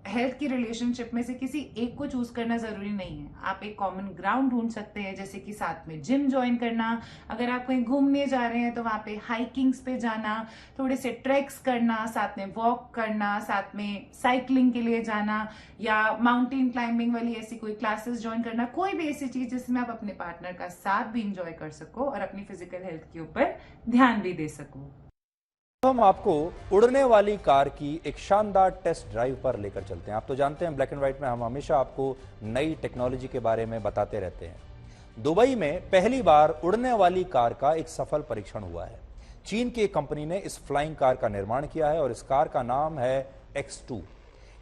हेल्थ की रिलेशनशिप में से किसी एक को चूज करना जरूरी नहीं है। आप एक कॉमन ग्राउंड ढूंढ सकते हैं, जैसे कि साथ में जिम ज्वाइन करना, अगर आप कहीं घूमने जा रहे हैं तो वहां पे हाइकिंग्स पे जाना, थोड़े से ट्रैक्स करना, साथ में वॉक करना, साथ में साइकिलिंग के लिए जाना या माउंटेन क्लाइंबिंग वाली ऐसी कोई क्लासेस ज्वाइन करना। कोई भी ऐसी चीज जिसमें आप अपने पार्टनर का साथ भी इंजॉय कर सको और अपनी फिजिकल हेल्थ के ऊपर ध्यान भी दे सको। हम आपको उड़ने वाली कार की एक शानदार टेस्ट ड्राइव पर लेकर चलते हैं। आप तो जानते हैं ब्लैक एंड व्हाइट में हम हमेशा आपको नई टेक्नोलॉजी के बारे में बताते रहते हैं। दुबई में पहली बार उड़ने वाली कार का एक सफल परीक्षण हुआ है। चीन की एक कंपनी ने इस फ्लाइंग कार का निर्माण किया है और इस कार का नाम है X2।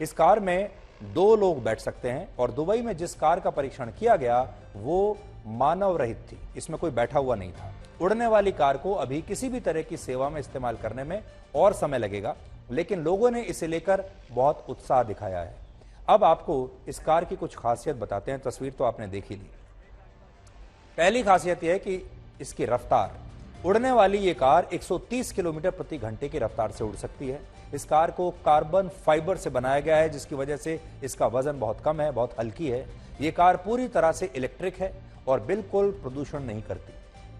इस कार में 2 लोग बैठ सकते हैं और दुबई में जिस कार का परीक्षण किया गया वो मानव रहित थी, इसमें कोई बैठा हुआ नहीं था। उड़ने वाली कार को अभी किसी भी तरह की सेवा में इस्तेमाल करने में और समय लगेगा, लेकिन लोगों ने इसे लेकर बहुत उत्साह दिखाया है। अब आपको इस कार की कुछ खासियत बताते हैं। तस्वीर तो आपने देखी ली। पहली खासियत यह है कि इसकी रफ्तार, उड़ने वाली ये कार 130 किलोमीटर प्रति घंटे की रफ्तार से उड़ सकती है। इस कार को कार्बन फाइबर से बनाया गया है, जिसकी वजह से इसका वजन बहुत कम है, बहुत हल्की है। ये कार पूरी तरह से इलेक्ट्रिक है और बिल्कुल प्रदूषण नहीं करती।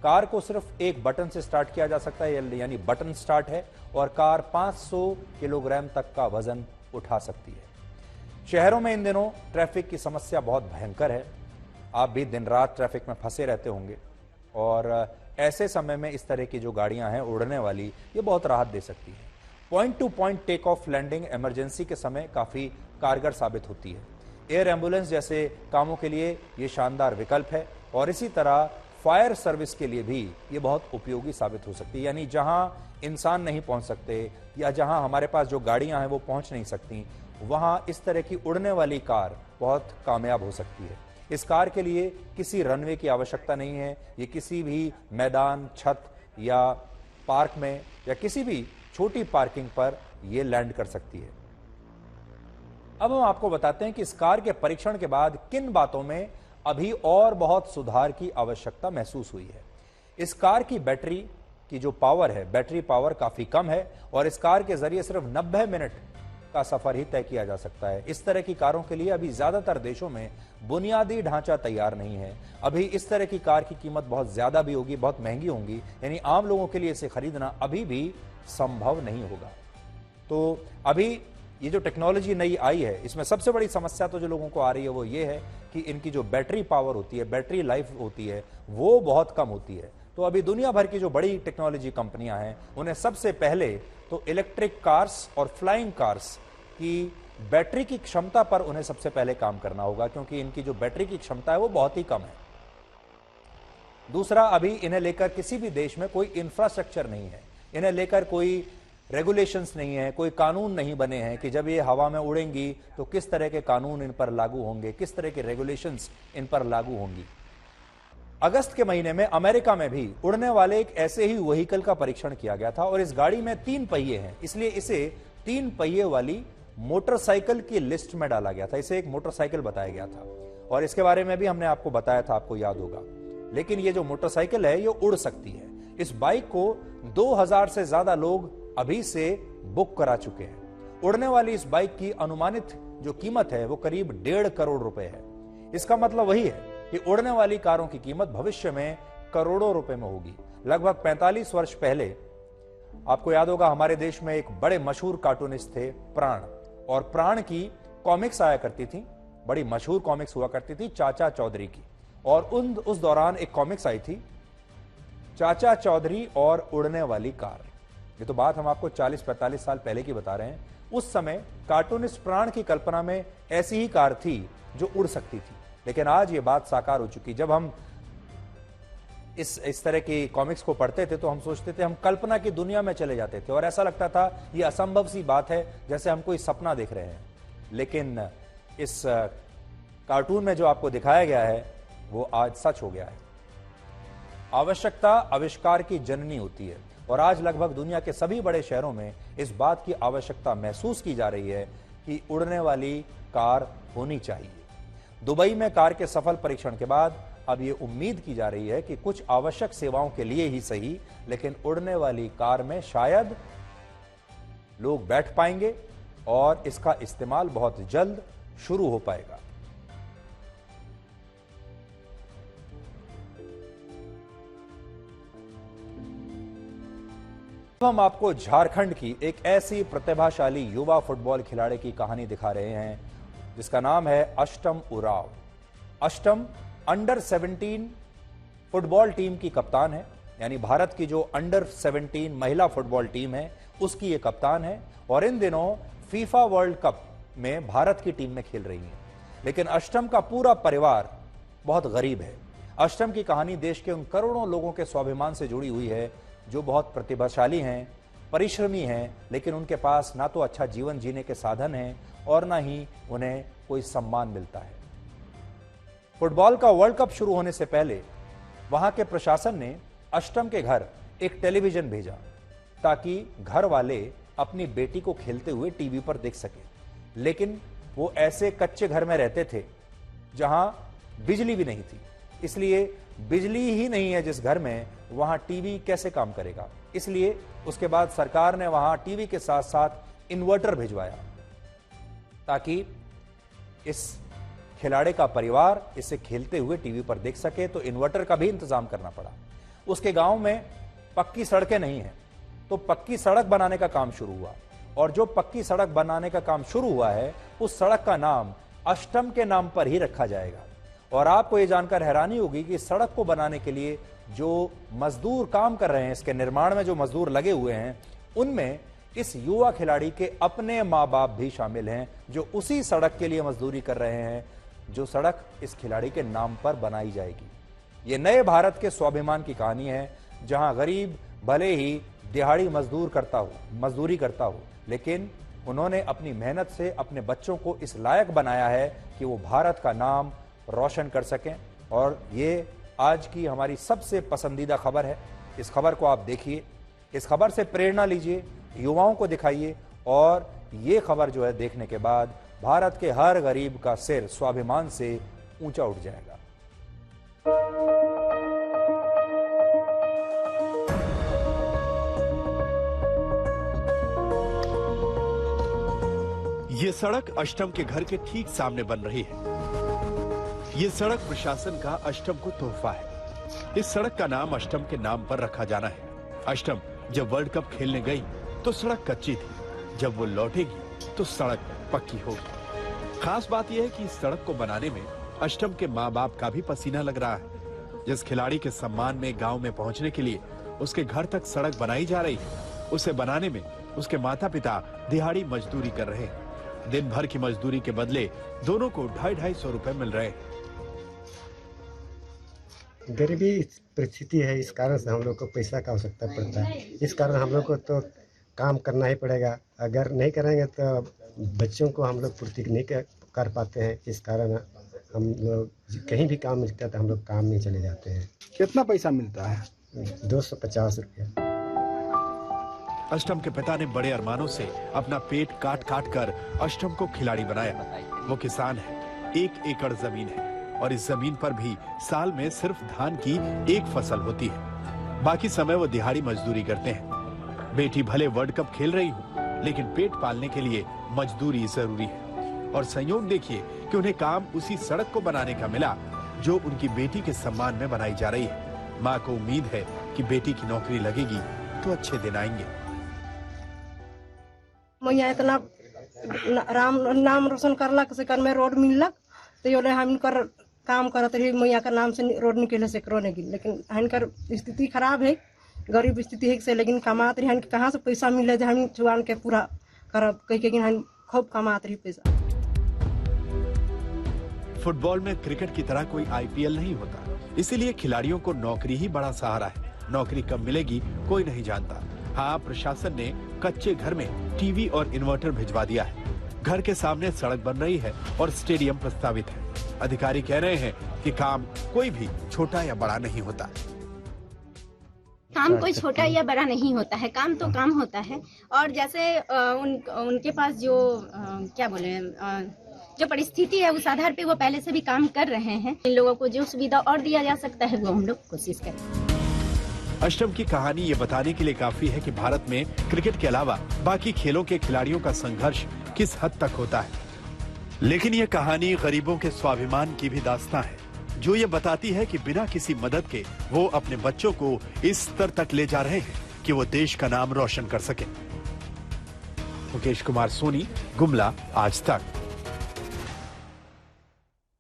कार को सिर्फ एक बटन से स्टार्ट किया जा सकता है, यानी बटन स्टार्ट है, और कार 500 किलोग्राम तक का वजन उठा सकती है। शहरों में इन दिनों ट्रैफिक की समस्या बहुत भयंकर है। आप भी दिन रात ट्रैफिक में फंसे रहते होंगे और ऐसे समय में इस तरह की जो गाड़ियां हैं उड़ने वाली, ये बहुत राहत दे सकती है। Point to point take off landing emergency के समय काफी कारगर साबित होती है। एयर एम्बुलेंस जैसे कामों के लिए ये शानदार विकल्प है और इसी तरह फायर सर्विस के लिए भी ये बहुत उपयोगी साबित हो सकती है। यानी जहां इंसान नहीं पहुंच सकते या जहां हमारे पास जो गाड़ियां हैं वो पहुंच नहीं सकती, वहां इस तरह की उड़ने वाली कार बहुत कामयाब हो सकती है। इस कार के लिए किसी रनवे की आवश्यकता नहीं है। ये किसी भी मैदान, छत या पार्क में या किसी भी छोटी पार्किंग पर ये लैंड कर सकती है। अब हम आपको बताते हैं कि इस कार के परीक्षण के बाद किन बातों में अभी और बहुत सुधार की आवश्यकता महसूस हुई है। इस कार की बैटरी की जो पावर है, बैटरी पावर काफी कम है और इस कार के जरिए सिर्फ 90 मिनट का सफर ही तय किया जा सकता है। इस तरह की कारों के लिए अभी ज्यादातर देशों में बुनियादी ढांचा तैयार नहीं है। अभी इस तरह की कार की कीमत बहुत ज्यादा भी होगी, बहुत महंगी होंगी, यानी आम लोगों के लिए इसे खरीदना अभी भी संभव नहीं होगा। तो अभी ये जो टेक्नोलॉजी नई आई है, इसमें सबसे बड़ी समस्या तो जो लोगों को आ रही है वो ये है कि इनकी जो बैटरी पावर होती है, बैटरी लाइफ होती है, वो बहुत कम होती है। तो अभी दुनिया भर की जो बड़ी टेक्नोलॉजी कंपनियां हैं, उन्हें सबसे पहले तो इलेक्ट्रिक कार्स और फ्लाइंग कार्स की बैटरी की क्षमता पर उन्हें सबसे पहले काम करना होगा, क्योंकि इनकी जो बैटरी की क्षमता है वो बहुत ही कम है। दूसरा, अभी इन्हें लेकर किसी भी देश में कोई इंफ्रास्ट्रक्चर नहीं है, इन्हें लेकर कोई रेगुलेशंस नहीं है, कोई कानून नहीं बने हैं कि जब ये हवा में उड़ेंगी तो किस तरह के कानून इन पर लागू होंगे, किस तरह के रेगुलेशंस इन पर लागू होंगी। अगस्त के महीने में अमेरिका में भी उड़ने वाले एक ऐसे ही व्हीकल का परीक्षण किया गया था और इस गाड़ी में 3 पहिए हैं, इसलिए इसे 3 पहिए वाली मोटरसाइकिल की लिस्ट में डाला गया था। इसे एक मोटरसाइकिल बताया गया था और इसके बारे में भी हमने आपको बताया था, आपको याद होगा। लेकिन ये जो मोटरसाइकिल है ये उड़ सकती है। इस बाइक को 2000 से ज्यादा लोग अभी से बुक करा चुके हैं। उड़ने वाली इस बाइक की अनुमानित जो कीमत है वो करीब 1.5 करोड़ रुपए है। इसका मतलब वही है कि उड़ने वाली कारों की कीमत भविष्य में करोड़ों रुपए में होगी। लगभग 45 वर्ष पहले आपको याद होगा हमारे देश में एक बड़े मशहूर कार्टूनिस्ट थे प्राण, और प्राण की कॉमिक्स आया करती थी, बड़ी मशहूर कॉमिक्स हुआ करती थी चाचा चौधरी की। और उस दौरान एक कॉमिक्स आई थी चाचा चौधरी और उड़ने वाली कार। ये तो बात हम आपको 40-45 साल पहले की बता रहे हैं। उस समय कार्टूनिस्ट प्राण की कल्पना में ऐसी ही कार थी जो उड़ सकती थी, लेकिन आज ये बात साकार हो चुकी। जब हम इस तरह की कॉमिक्स को पढ़ते थे तो हम सोचते थे, हम कल्पना की दुनिया में चले जाते थे और ऐसा लगता था ये असंभव सी बात है, जैसे हम कोई सपना देख रहे हैं। लेकिन इस कार्टून में जो आपको दिखाया गया है वो आज सच हो गया है। आवश्यकता आविष्कार की जननी होती है और आज लगभग दुनिया के सभी बड़े शहरों में इस बात की आवश्यकता महसूस की जा रही है कि उड़ने वाली कार होनी चाहिए। दुबई में कार के सफल परीक्षण के बाद अब यह उम्मीद की जा रही है कि कुछ आवश्यक सेवाओं के लिए ही सही, लेकिन उड़ने वाली कार में शायद लोग बैठ पाएंगे और इसका इस्तेमाल बहुत जल्द शुरू हो पाएगा। हम आपको झारखंड की एक ऐसी प्रतिभाशाली युवा फुटबॉल खिलाड़ी की कहानी दिखा रहे हैं जिसका नाम है अष्टम उराव। अष्टम अंडर 17 फुटबॉल टीम की कप्तान है, यानी भारत की जो अंडर 17 महिला फुटबॉल टीम है उसकी ये कप्तान है और इन दिनों फीफा वर्ल्ड कप में भारत की टीम में खेल रही है। लेकिन अष्टम का पूरा परिवार बहुत गरीब है। अष्टम की कहानी देश के उन करोड़ों लोगों के स्वाभिमान से जुड़ी हुई है जो बहुत प्रतिभाशाली हैं, परिश्रमी हैं, लेकिन उनके पास ना तो अच्छा जीवन जीने के साधन हैं और ना ही उन्हें कोई सम्मान मिलता है। फुटबॉल का वर्ल्ड कप शुरू होने से पहले वहां के प्रशासन ने अष्टम के घर एक टेलीविजन भेजा ताकि घर वाले अपनी बेटी को खेलते हुए टीवी पर देख सके। लेकिन वो ऐसे कच्चे घर में रहते थे जहां बिजली भी नहीं थी, इसलिए बिजली ही नहीं है जिस घर में, वहां टीवी कैसे काम करेगा। इसलिए उसके बाद सरकार ने वहां टीवी के साथ साथ इन्वर्टर भिजवाया ताकि इस खिलाड़ी का परिवार इसे खेलते हुए टीवी पर देख सके। तो इन्वर्टर का भी इंतजाम करना पड़ा। उसके गांव में पक्की सड़कें नहीं हैं, तो पक्की सड़क बनाने का काम शुरू हुआ और जो पक्की सड़क बनाने का काम शुरू हुआ है उस सड़क का नाम अष्टम के नाम पर ही रखा जाएगा। और आपको यह जानकर हैरानी होगी कि सड़क को बनाने के लिए जो मजदूर काम कर रहे हैं, इसके निर्माण में जो मजदूर लगे हुए हैं, उनमें इस युवा खिलाड़ी के अपने मां बाप भी शामिल हैं जो उसी सड़क के लिए मजदूरी कर रहे हैं जो सड़क इस खिलाड़ी के नाम पर बनाई जाएगी। ये नए भारत के स्वाभिमान की कहानी है जहां गरीब भले ही दिहाड़ी मजदूरी करता हो, लेकिन उन्होंने अपनी मेहनत से अपने बच्चों को इस लायक बनाया है कि वो भारत का नाम रोशन कर सकें। और ये आज की हमारी सबसे पसंदीदा खबर है। इस खबर को आप देखिए, इस खबर से प्रेरणा लीजिए, युवाओं को दिखाइए और ये खबर जो है देखने के बाद भारत के हर गरीब का सिर स्वाभिमान से ऊंचा उठ जाएगा। ये सड़क अष्टम के घर के ठीक सामने बन रही है। ये सड़क प्रशासन का अष्टम को तोहफा है। इस सड़क का नाम अष्टम के नाम पर रखा जाना है। अष्टम जब वर्ल्ड कप खेलने गई तो सड़क कच्ची थी, जब वो लौटेगी तो सड़क पक्की होगी। खास बात यह है कि इस सड़क को बनाने में अष्टम के माँ बाप का भी पसीना लग रहा है। जिस खिलाड़ी के सम्मान में गांव में पहुंचने के लिए उसके घर तक सड़क बनाई जा रही है, उसे बनाने में उसके माता पिता दिहाड़ी मजदूरी कर रहे हैं। दिन भर की मजदूरी के बदले दोनों को 250-250 रुपए मिल रहे हैं। गरीबी परिस्थिति है, इस कारण से हम लोग को पैसा का आवश्यकता पड़ता है। इस कारण हम लोग को तो काम करना ही पड़ेगा। अगर नहीं करेंगे तो बच्चों को हम लोग पूर्ति नहीं कर पाते हैं। इस कारण हम लोग कहीं भी काम मिलता है तो हम लोग काम में चले जाते हैं। कितना पैसा मिलता है? 250 रुपया। अष्टम के पिता ने बड़े अरमानों से अपना पेट काट काट कर अष्टम को खिलाड़ी बनाया। वो किसान है, 1 एकड़ जमीन है और इस जमीन पर भी साल में सिर्फ धान की 1 फसल होती है। बाकी समय वो दिहाड़ी मजदूरी करते हैं। बेटी भले वर्ल्ड कप खेल रही हो, लेकिन पेट पालने के लिए मजदूरी जरूरी है। और संयोग देखिए कि उन्हें काम उसी सड़क को बनाने का मिला जो उनकी बेटी के सम्मान में बनाई जा रही है। माँ को उम्मीद है कि बेटी की नौकरी लगेगी तो अच्छे दिन आएंगे। मैया इतना नाम रोशन करलक से कर में रोड मिललक तो योले हम कर काम करत रही मैया का नाम से रोड निकले से करो नहीं। लेकिन हनकर स्थिति खराब है, गरीब स्थिति है से, लेकिन कमात रही हन कहाँ से पैसा मिले जो हम चुआन के पूरा करब कहीं हम खूब कमात रही पैसा। फुटबॉल में क्रिकेट की तरह कोई आईपीएल नहीं होता, इसीलिए खिलाड़ियों को नौकरी ही बड़ा सहारा है। नौकरी कब मिलेगी कोई नहीं जानता। हाँ, प्रशासन ने कच्चे घर में टीवी और इन्वर्टर भिजवा दिया है। घर के सामने सड़क बन रही है और स्टेडियम प्रस्तावित है। अधिकारी कह रहे हैं कि काम कोई भी छोटा या बड़ा नहीं होता। काम कोई छोटा या बड़ा नहीं होता है, काम तो काम होता है। और जैसे उनके पास जो क्या बोले जो परिस्थिति है उस आधार पे वो पहले से भी काम कर रहे हैं। इन लोगों को जो सुविधा और दिया जा सकता है वो हम लोग कोशिश करें। अष्टम की कहानी ये बताने के लिए काफी है कि भारत में क्रिकेट के अलावा बाकी खेलों के खिलाड़ियों का संघर्ष किस हद तक होता है। लेकिन ये कहानी गरीबों के स्वाभिमान की भी दास्तां है, जो ये बताती है कि बिना किसी मदद के वो अपने बच्चों को इस स्तर तक ले जा रहे हैं कि वो देश का नाम रोशन कर सके। मुकेश कुमार सोनी, गुमला, आज तक।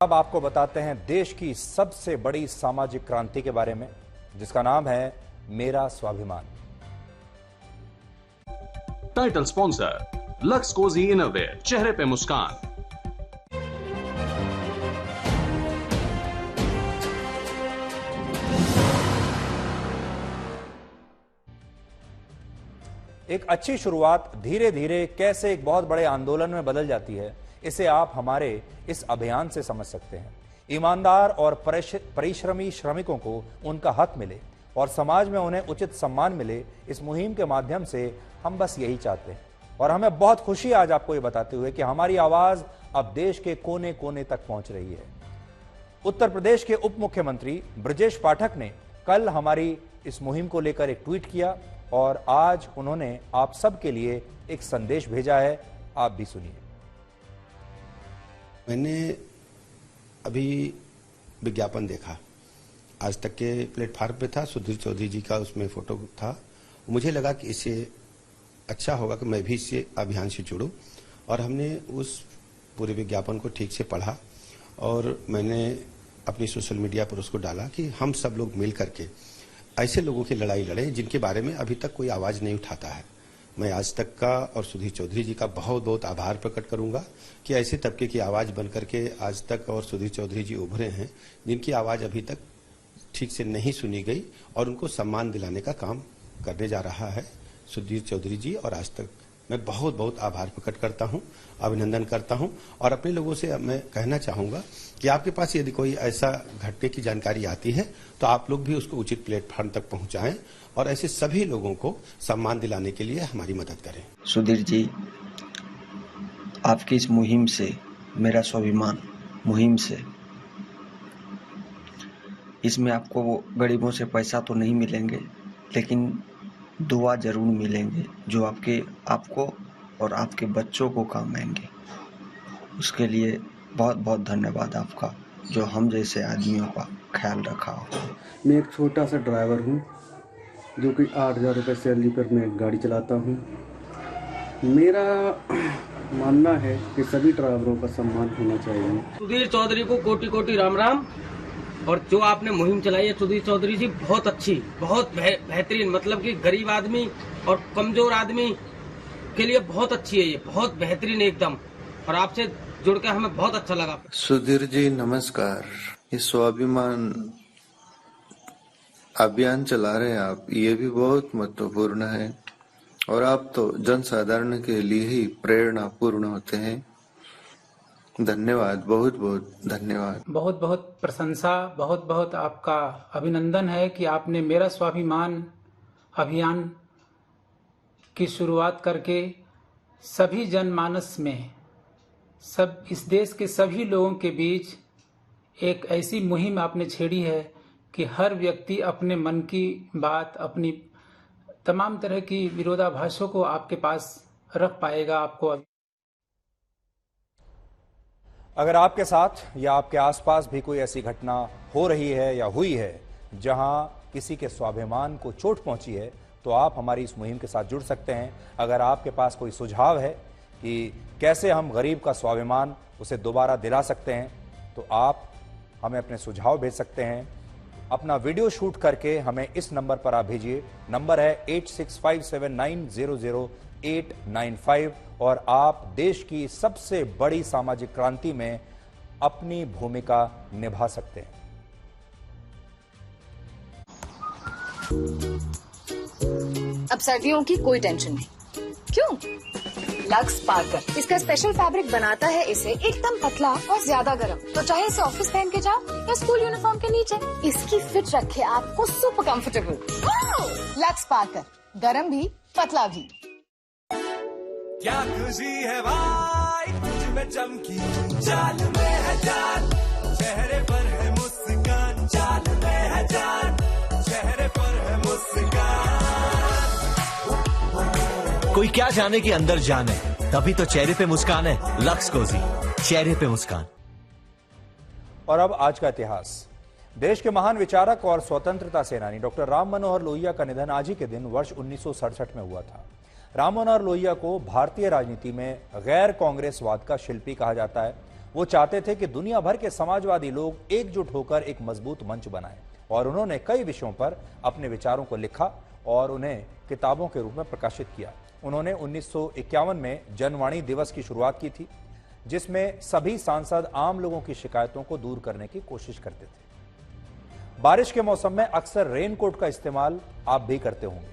अब आपको बताते हैं देश की सबसे बड़ी सामाजिक क्रांति के बारे में, जिसका नाम है मेरा Swabhimaan. Title sponsor Lux Cozi innerwear, चेहरे पे मुस्कान। एक अच्छी शुरुआत धीरे धीरे कैसे एक बहुत बड़े आंदोलन में बदल जाती है, इसे आप हमारे इस अभियान से समझ सकते हैं। ईमानदार और परिश्रमी श्रमिकों को उनका हक मिले और समाज में उन्हें उचित सम्मान मिले, इस मुहिम के माध्यम से हम बस यही चाहते हैं। और हमें बहुत खुशी है आज आपको ये बताते हुए कि हमारी आवाज अब देश के कोने कोने तक पहुंच रही है। उत्तर प्रदेश के उप मुख्यमंत्री ब्रजेश पाठक ने कल हमारी इस मुहिम को लेकर एक ट्वीट किया और आज उन्होंने आप सबके लिए एक संदेश भेजा है, आप भी सुनिए। मैंने अभी विज्ञापन देखा, आज तक के प्लेटफार्म पे था, सुधीर चौधरी जी का उसमें फोटो था। मुझे लगा कि इससे अच्छा होगा कि मैं भी इससे अभियान से जुड़ूं और हमने उस पूरे विज्ञापन को ठीक से पढ़ा और मैंने अपनी सोशल मीडिया पर उसको डाला कि हम सब लोग मिल करके ऐसे लोगों की लड़ाई लड़ें जिनके बारे में अभी तक कोई आवाज नहीं उठाता है। मैं आज तक का और सुधीर चौधरी जी का बहुत बहुत आभार प्रकट करूंगा कि ऐसे तबके की आवाज बनकर के आज तक और सुधीर चौधरी जी उभरे हैं जिनकी आवाज अभी तक ठीक से नहीं सुनी गई और उनको सम्मान दिलाने का काम करने जा रहा है सुधीर चौधरी जी। और आज तक मैं बहुत बहुत आभार प्रकट करता हूं, अभिनंदन करता हूं और अपने लोगों से मैं कहना चाहूंगा कि आपके पास यदि कोई ऐसा घटने की जानकारी आती है तो आप लोग भी उसको उचित प्लेटफॉर्म तक पहुंचाएं और ऐसे सभी लोगों को सम्मान दिलाने के लिए हमारी मदद करें। सुधीर जी, आपकी इस मुहिम से मेरा स्वाभिमान मुहिम से, इसमें आपको गरीबों से पैसा तो नहीं मिलेंगे लेकिन दुआ जरूर मिलेंगे जो आपको और आपके बच्चों को काम आएंगे। उसके लिए बहुत बहुत धन्यवाद आपका जो हम जैसे आदमियों का ख्याल रखा हो। मैं एक छोटा सा ड्राइवर हूँ जो कि 8,000 रुपये सैलरी पर मैं गाड़ी चलाता हूँ। मेरा मानना है कि सभी ड्राइवरों का सम्मान होना चाहिए। सुधीर चौधरी को कोटि कोटि राम राम। और जो आपने मुहिम चलाई है सुधीर चौधरी जी, बहुत अच्छी, बहुत बेहतरीन, मतलब कि गरीब आदमी और कमजोर आदमी के लिए बहुत अच्छी है, ये बहुत बेहतरीन एकदम। और आपसे जुड़ के हमें बहुत अच्छा लगा। सुधीर जी नमस्कार। ये स्वाभिमान अभियान चला रहे हैं आप, ये भी बहुत महत्वपूर्ण है और आप तो जनसाधारण के लिए ही प्रेरणा पूर्ण होते हैं। धन्यवाद, बहुत बहुत धन्यवाद। बहुत बहुत प्रशंसा, बहुत बहुत आपका अभिनंदन है कि आपने मेरा स्वाभिमान अभियान की शुरुआत करके सभी जनमानस में, सब इस देश के सभी लोगों के बीच एक ऐसी मुहिम आपने छेड़ी है कि हर व्यक्ति अपने मन की बात, अपनी तमाम तरह की विरोधाभासों को आपके पास रख पाएगा। आपको अगर आपके साथ या आपके आसपास भी कोई ऐसी घटना हो रही है या हुई है जहां किसी के स्वाभिमान को चोट पहुंची है तो आप हमारी इस मुहिम के साथ जुड़ सकते हैं। अगर आपके पास कोई सुझाव है कि कैसे हम गरीब का स्वाभिमान उसे दोबारा दिला सकते हैं तो आप हमें अपने सुझाव भेज सकते हैं। अपना वीडियो शूट करके हमें इस नंबर पर आप भेजिए। नंबर है 8657900895 और आप देश की सबसे बड़ी सामाजिक क्रांति में अपनी भूमिका निभा सकते हैं। अब सर्दियों की कोई टेंशन नहीं। क्यों? लक्स पार्कर इसका स्पेशल फैब्रिक बनाता है इसे एकदम पतला और ज्यादा गर्म, तो चाहे इसे ऑफिस पहन के जाओ या स्कूल यूनिफॉर्म के नीचे, इसकी फिट रखे आपको सुपर कंफर्टेबल। लक्स पार्कर, गरम भी पतला भी। क्या खुशी है भाई तुझ में चमकी, चाल में है जान, चेहरे पर है मुस्कान, चाल में है जान, चेहरे पर है मुस्कान। कोई क्या जाने कि अंदर जान है, तभी तो चेहरे पे मुस्कान है। लक्स कोजी, चेहरे पे मुस्कान। और अब आज का इतिहास। देश के महान विचारक और स्वतंत्रता सेनानी डॉक्टर राम मनोहर लोहिया का निधन आज ही के दिन वर्ष 1967 में हुआ था। राम मनोहर लोहिया को भारतीय राजनीति में गैर कांग्रेसवाद का शिल्पी कहा जाता है। वो चाहते थे कि दुनिया भर के समाजवादी लोग एकजुट होकर एक मजबूत मंच बनाएं और उन्होंने कई विषयों पर अपने विचारों को लिखा और उन्हें किताबों के रूप में प्रकाशित किया। उन्होंने 1951 में जनवाणी दिवस की शुरुआत की थी, जिसमें सभी सांसद आम लोगों की शिकायतों को दूर करने की कोशिश करते थे। बारिश के मौसम में अक्सर रेनकोट का इस्तेमाल आप भी करते होंगे।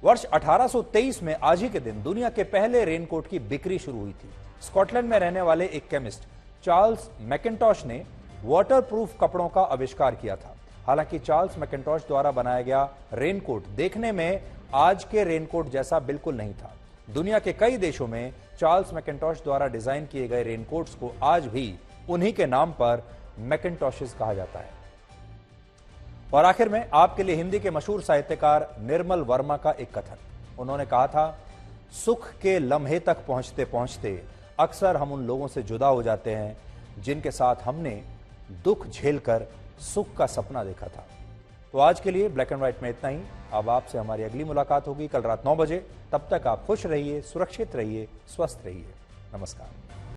वर्ष 1823 में आज ही के दिन दुनिया के पहले रेनकोट की बिक्री शुरू हुई थी। स्कॉटलैंड में रहने वाले एक केमिस्ट चार्ल्स मैकिन्टॉश ने वाटरप्रूफ कपड़ों का आविष्कार किया था। हालांकि चार्ल्स मैकिन्टॉश द्वारा बनाया गया रेनकोट देखने में आज के रेनकोट जैसा बिल्कुल नहीं था। दुनिया के कई देशों में चार्ल्स मैकिन्टॉश द्वारा डिजाइन किए गए रेनकोट्स को आज भी उन्हीं के नाम पर मैकिन्टॉशेस कहा जाता है। और आखिर में आपके लिए हिंदी के मशहूर साहित्यकार निर्मल वर्मा का एक कथन। उन्होंने कहा था, सुख के लम्हे तक पहुंचते पहुंचते अक्सर हम उन लोगों से जुदा हो जाते हैं जिनके साथ हमने दुख झेलकर सुख का सपना देखा था। तो आज के लिए ब्लैक एंड व्हाइट में इतना ही। अब आपसे हमारी अगली मुलाकात होगी कल रात 9 बजे। तब तक आप खुश रहिए, सुरक्षित रहिए, स्वस्थ रहिए। नमस्कार।